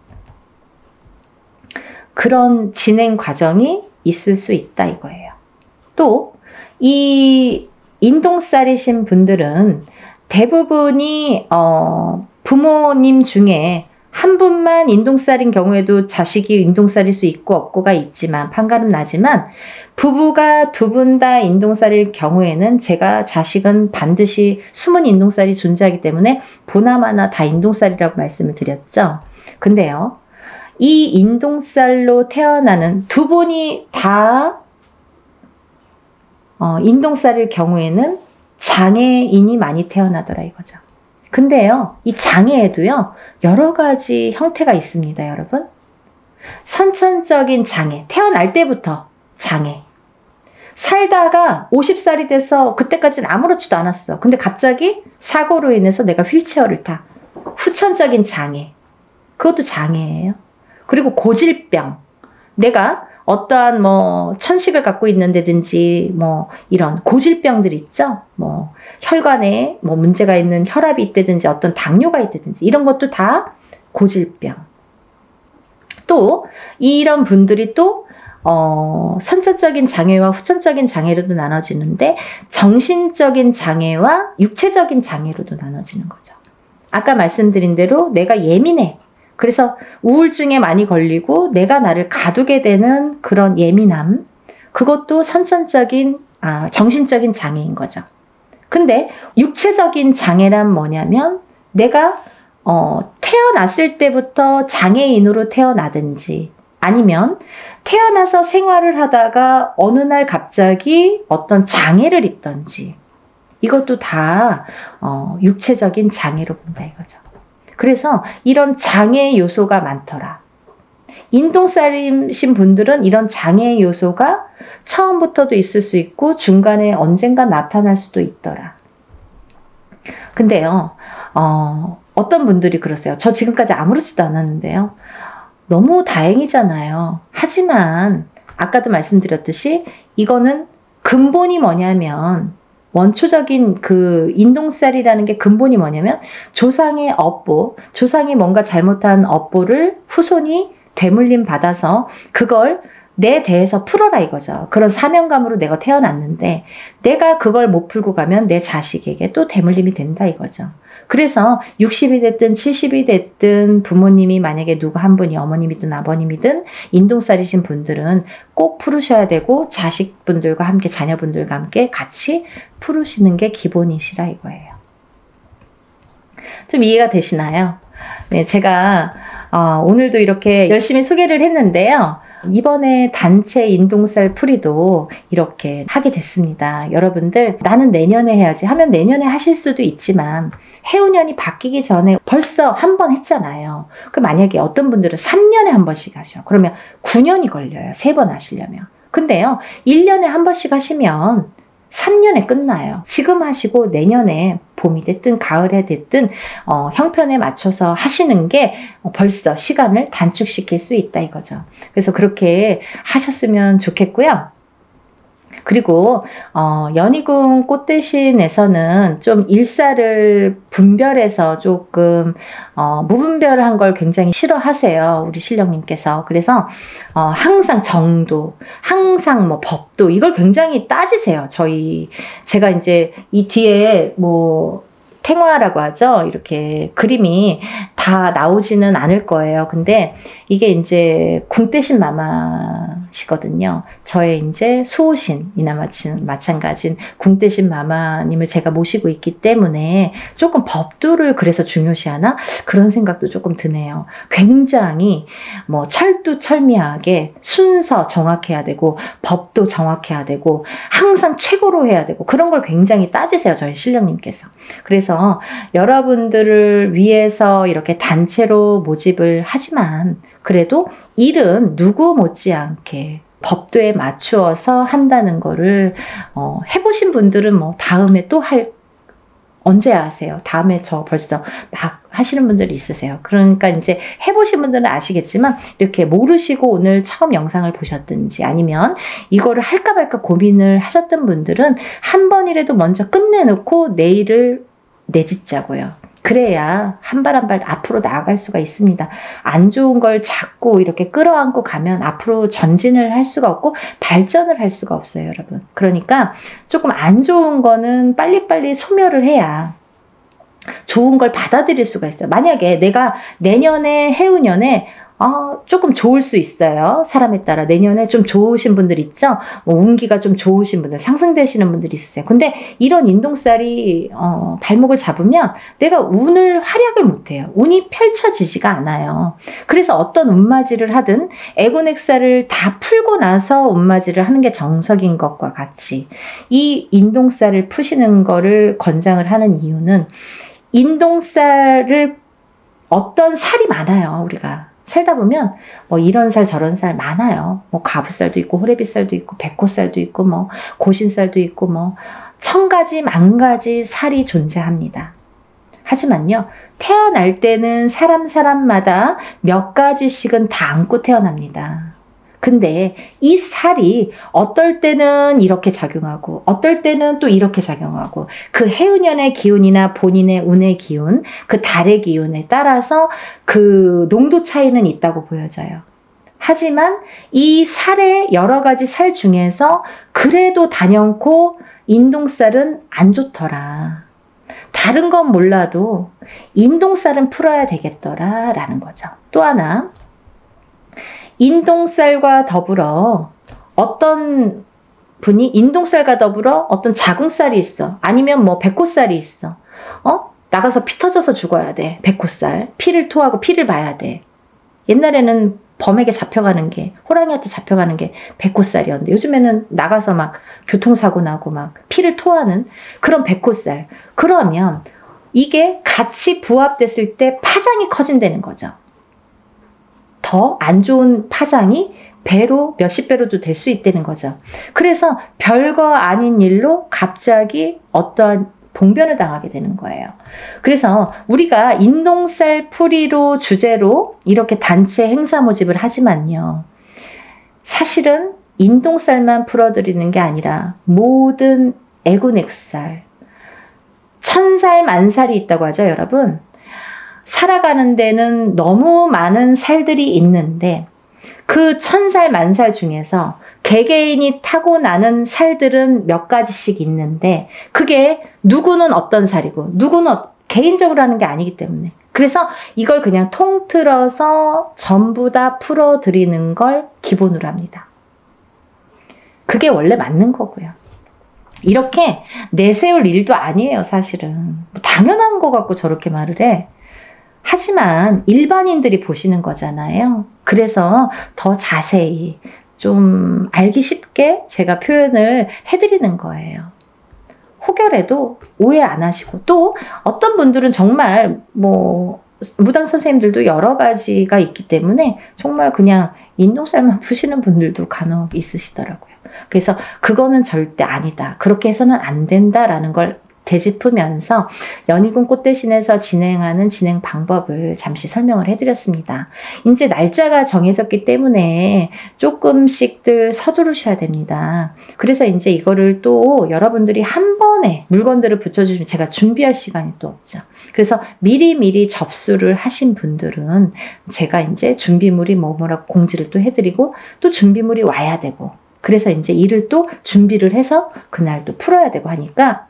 Speaker 1: 그런 진행 과정이 있을 수 있다 이거예요. 또 이 인동살이신 분들은 대부분이 부모님 중에 한 분만 인동살인 경우에도 자식이 인동살일 수 있고 없고가 있지만 판가름 나지만, 부부가 2분 다 인동살일 경우에는 제가 자식은 반드시 숨은 인동살이 존재하기 때문에 보나마나 다 인동살이라고 말씀을 드렸죠. 근데요, 이 인동살로 태어나는 2분이 다 인동살일 경우에는 장애인이 많이 태어나더라 이거죠. 근데요, 이 장애에도요, 여러 가지 형태가 있습니다, 여러분. 선천적인 장애, 태어날 때부터 장애. 살다가 50살이 돼서 그때까지는 아무렇지도 않았어. 근데 갑자기 사고로 인해서 내가 휠체어를 타. 후천적인 장애. 그것도 장애예요. 그리고 고질병. 내가 어떠한 천식을 갖고 있는다든지 이런 고질병들 있죠. 혈관에 문제가 있는 혈압이 있다든지 어떤 당뇨가 있다든지 이런 것도 다 고질병. 또 이런 분들이 또 선천적인 장애와 후천적인 장애로도 나눠지는데, 정신적인 장애와 육체적인 장애로도 나눠지는 거죠. 아까 말씀드린 대로 내가 예민해. 그래서 우울증에 많이 걸리고 내가 나를 가두게 되는 그런 예민함, 그것도 선천적인 정신적인 장애인 거죠. 근데 육체적인 장애란 뭐냐면, 내가 태어났을 때부터 장애인으로 태어나든지 아니면 태어나서 생활을 하다가 어느 날 갑자기 어떤 장애를 입든지, 이것도 다 육체적인 장애로 본다 이거죠. 그래서 이런 장애 요소가 많더라. 인동살이신 분들은 이런 장애 요소가 처음부터도 있을 수 있고 중간에 언젠가 나타날 수도 있더라. 근데요, 어떤 분들이 그러세요. 저 지금까지 아무렇지도 않았는데요, 너무 다행이잖아요. 하지만 아까도 말씀드렸듯이 이거는 근본이 뭐냐면, 원초적인 그 인동살이라는 게 근본이 뭐냐면 조상의 업보, 조상이 뭔가 잘못한 업보를 후손이 되물림 받아서 그걸 내 대에서 풀어라 이거죠. 그런 사명감으로 내가 태어났는데 내가 그걸 못 풀고 가면 내 자식에게 또 대물림이 된다 이거죠. 그래서 60이 됐든 70이 됐든 부모님이 만약에 누구 한 분이 어머님이든 아버님이든 인동살이신 분들은 꼭 풀으셔야 되고 자식분들과 함께 자녀분들과 함께 같이 풀으시는 게 기본이시라 이거예요. 좀 이해가 되시나요? 네, 제가 오늘도 이렇게 열심히 소개를 했는데요. 이번에 단체 인동살 풀이도 이렇게 하게 됐습니다. 여러분들 나는 내년에 해야지 하면 내년에 하실 수도 있지만 해운년이 바뀌기 전에 벌써 한 번 했잖아요. 그 만약에 어떤 분들은 3년에 한 번씩 하셔. 그러면 9년이 걸려요. 3번 하시려면. 근데요. 1년에 한 번씩 하시면 3년에 끝나요. 지금 하시고 내년에 봄이 됐든 가을에 됐든 형편에 맞춰서 하시는 게 벌써 시간을 단축시킬 수 있다 이거죠. 그래서 그렇게 하셨으면 좋겠고요. 그리고 연희궁 꽃대신에서는 좀 일사를 분별해서 조금 무분별한 걸 굉장히 싫어하세요. 우리 신령님께서. 그래서 항상 정도, 항상 뭐 법도 이걸 굉장히 따지세요. 제가 이제 이 뒤에 뭐 탱화라고 하죠. 이렇게 그림이 다 나오지는 않을 거예요. 근데 이게 이제 궁대신 마마시거든요. 저의 이제 수호신이나 마찬가지인 궁대신 마마님을 제가 모시고 있기 때문에 조금 법도를 그래서 중요시하나? 그런 생각도 조금 드네요. 굉장히 뭐 철두철미하게 순서 정확해야 되고 법도 정확해야 되고 항상 최고로 해야 되고 그런 걸 굉장히 따지세요. 저희 신령님께서. 그래서 여러분들을 위해서 이렇게 단체로 모집을 하지만 그래도 일은 누구 못지않게 법도에 맞추어서 한다는 거를 해보신 분들은 뭐 다음에 또 언제 하세요? 다음에 저 벌써 막 하시는 분들이 있으세요. 그러니까 이제 해보신 분들은 아시겠지만 이렇게 모르시고 오늘 처음 영상을 보셨든지 아니면 이거를 할까 말까 고민을 하셨던 분들은 한 번이라도 먼저 끝내놓고 내일을 내딛자고요. 그래야 한 발 한 발 앞으로 나아갈 수가 있습니다. 안 좋은 걸 자꾸 이렇게 끌어안고 가면 앞으로 전진을 할 수가 없고 발전을 할 수가 없어요, 여러분. 그러니까 조금 안 좋은 거는 빨리빨리 소멸을 해야 좋은 걸 받아들일 수가 있어요. 만약에 내가 내년에 해운년에 조금 좋을 수 있어요. 사람에 따라. 내년에 좀 좋으신 분들 있죠? 뭐 운기가 좀 좋으신 분들, 상승되시는 분들이 있으세요. 근데 이런 인동살이 발목을 잡으면 내가 운을 활약을 못해요. 운이 펼쳐지지가 않아요. 그래서 어떤 운맞이를 하든 애군액살을 다 풀고 나서 운맞이를 하는 게 정석인 것과 같이 이 인동살을 푸시는 거를 권장을 하는 이유는 인동살을 어떤 살이 많아요. 우리가. 살다 보면 뭐 이런 살 저런 살 많아요. 뭐 가부살도 있고 호래비살도 있고 백호살도 있고 뭐 고신살도 있고 뭐 1000가지 만가지 살이 존재합니다. 하지만요. 태어날 때는 사람마다 몇 가지씩은 다 안고 태어납니다. 근데 이 살이 어떨 때는 이렇게 작용하고 어떨 때는 또 이렇게 작용하고 그 해운년의 기운이나 본인의 운의 기운, 그 달의 기운에 따라서 그 농도 차이는 있다고 보여져요. 하지만 이 살의 여러 가지 살 중에서 그래도 단연코 인동살은 안 좋더라. 다른 건 몰라도 인동살은 풀어야 되겠더라 라는 거죠. 또 하나, 인동살과 더불어 어떤 분이 인동살과 더불어 어떤 자궁살이 있어. 아니면 뭐 백호살이 있어. 나가서 피 터져서 죽어야 돼. 백호살. 피를 토하고 피를 봐야 돼. 옛날에는 범에게 잡혀가는 게, 호랑이한테 잡혀가는 게 백호살이었는데 요즘에는 나가서 막 교통사고 나고 막 피를 토하는 그런 백호살. 그러면 이게 같이 부합됐을 때 파장이 커진다는 거죠. 더 안 좋은 파장이 배로 몇십 배로도 될 수 있다는 거죠. 그래서 별거 아닌 일로 갑자기 어떠한 봉변을 당하게 되는 거예요. 그래서 우리가 인동살 풀이로 주제로 이렇게 단체 행사 모집을 하지만요. 사실은 인동살만 풀어드리는 게 아니라 모든 애군액살, 천살 만살이 있다고 하죠, 여러분. 살아가는 데는 너무 많은 살들이 있는데 그 천살 만살 중에서 개개인이 타고나는 살들은 몇 가지씩 있는데 그게 누구는 어떤 살이고 누구는 개인적으로 하는 게 아니기 때문에, 그래서 이걸 그냥 통틀어서 전부 다 풀어드리는 걸 기본으로 합니다. 그게 원래 맞는 거고요. 이렇게 내세울 일도 아니에요, 사실은. 당연한 거 갖고 저렇게 말을 해. 하지만 일반인들이 보시는 거잖아요. 그래서 더 자세히 좀 알기 쉽게 제가 표현을 해드리는 거예요. 혹여라도 오해 안 하시고, 또 어떤 분들은 정말 무당 선생님들도 여러 가지가 있기 때문에 정말 그냥 인동살만 푸시는 분들도 간혹 있으시더라고요. 그래서 그거는 절대 아니다, 그렇게 해서는 안 된다라는 걸 되짚으면서 연희군 꽃대신에서 진행하는 진행 방법을 잠시 설명을 해드렸습니다. 이제 날짜가 정해졌기 때문에 조금씩들 서두르셔야 됩니다. 그래서 이제 이거를 또 여러분들이 한 번에 물건들을 붙여주시면 제가 준비할 시간이 또 없죠. 그래서 미리미리 접수를 하신 분들은 제가 이제 준비물이 뭐라고 공지를 또 해드리고, 또 준비물이 와야 되고, 그래서 이제 일을 또 준비를 해서 그날 또 풀어야 되고 하니까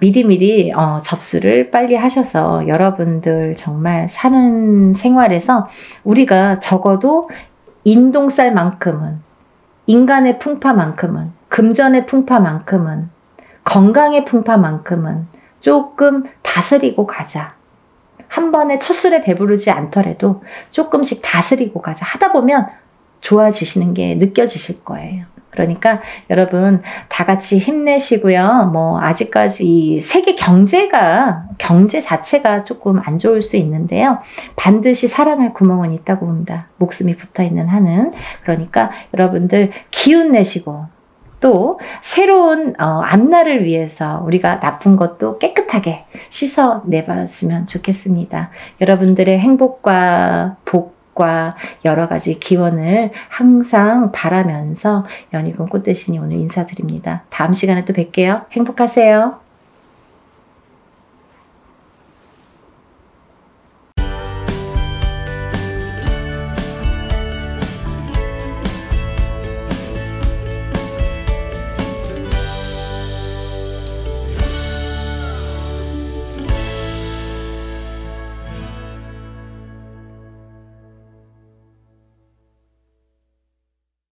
Speaker 1: 미리미리 접수를 빨리 하셔서 여러분들 정말 사는 생활에서 우리가 적어도 인동살만큼은, 인간의 풍파만큼은, 금전의 풍파만큼은, 건강의 풍파만큼은 조금 다스리고 가자. 한 번에 첫술에 배부르지 않더라도 조금씩 다스리고 가자. 하다 보면 좋아지시는 게 느껴지실 거예요. 그러니까 여러분 다 같이 힘내시고요. 아직까지 이 세계 경제 자체가 조금 안 좋을 수 있는데요. 반드시 살아날 구멍은 있다고 봅니다. 목숨이 붙어있는 한은. 그러니까 여러분들 기운 내시고, 또 새로운 앞날을 위해서 우리가 나쁜 것도 깨끗하게 씻어내봤으면 좋겠습니다. 여러분들의 행복과 복과 여러 가지 기원을 항상 바라면서 연희군 꽃대신이 오늘 인사드립니다. 다음 시간에 또 뵐게요. 행복하세요.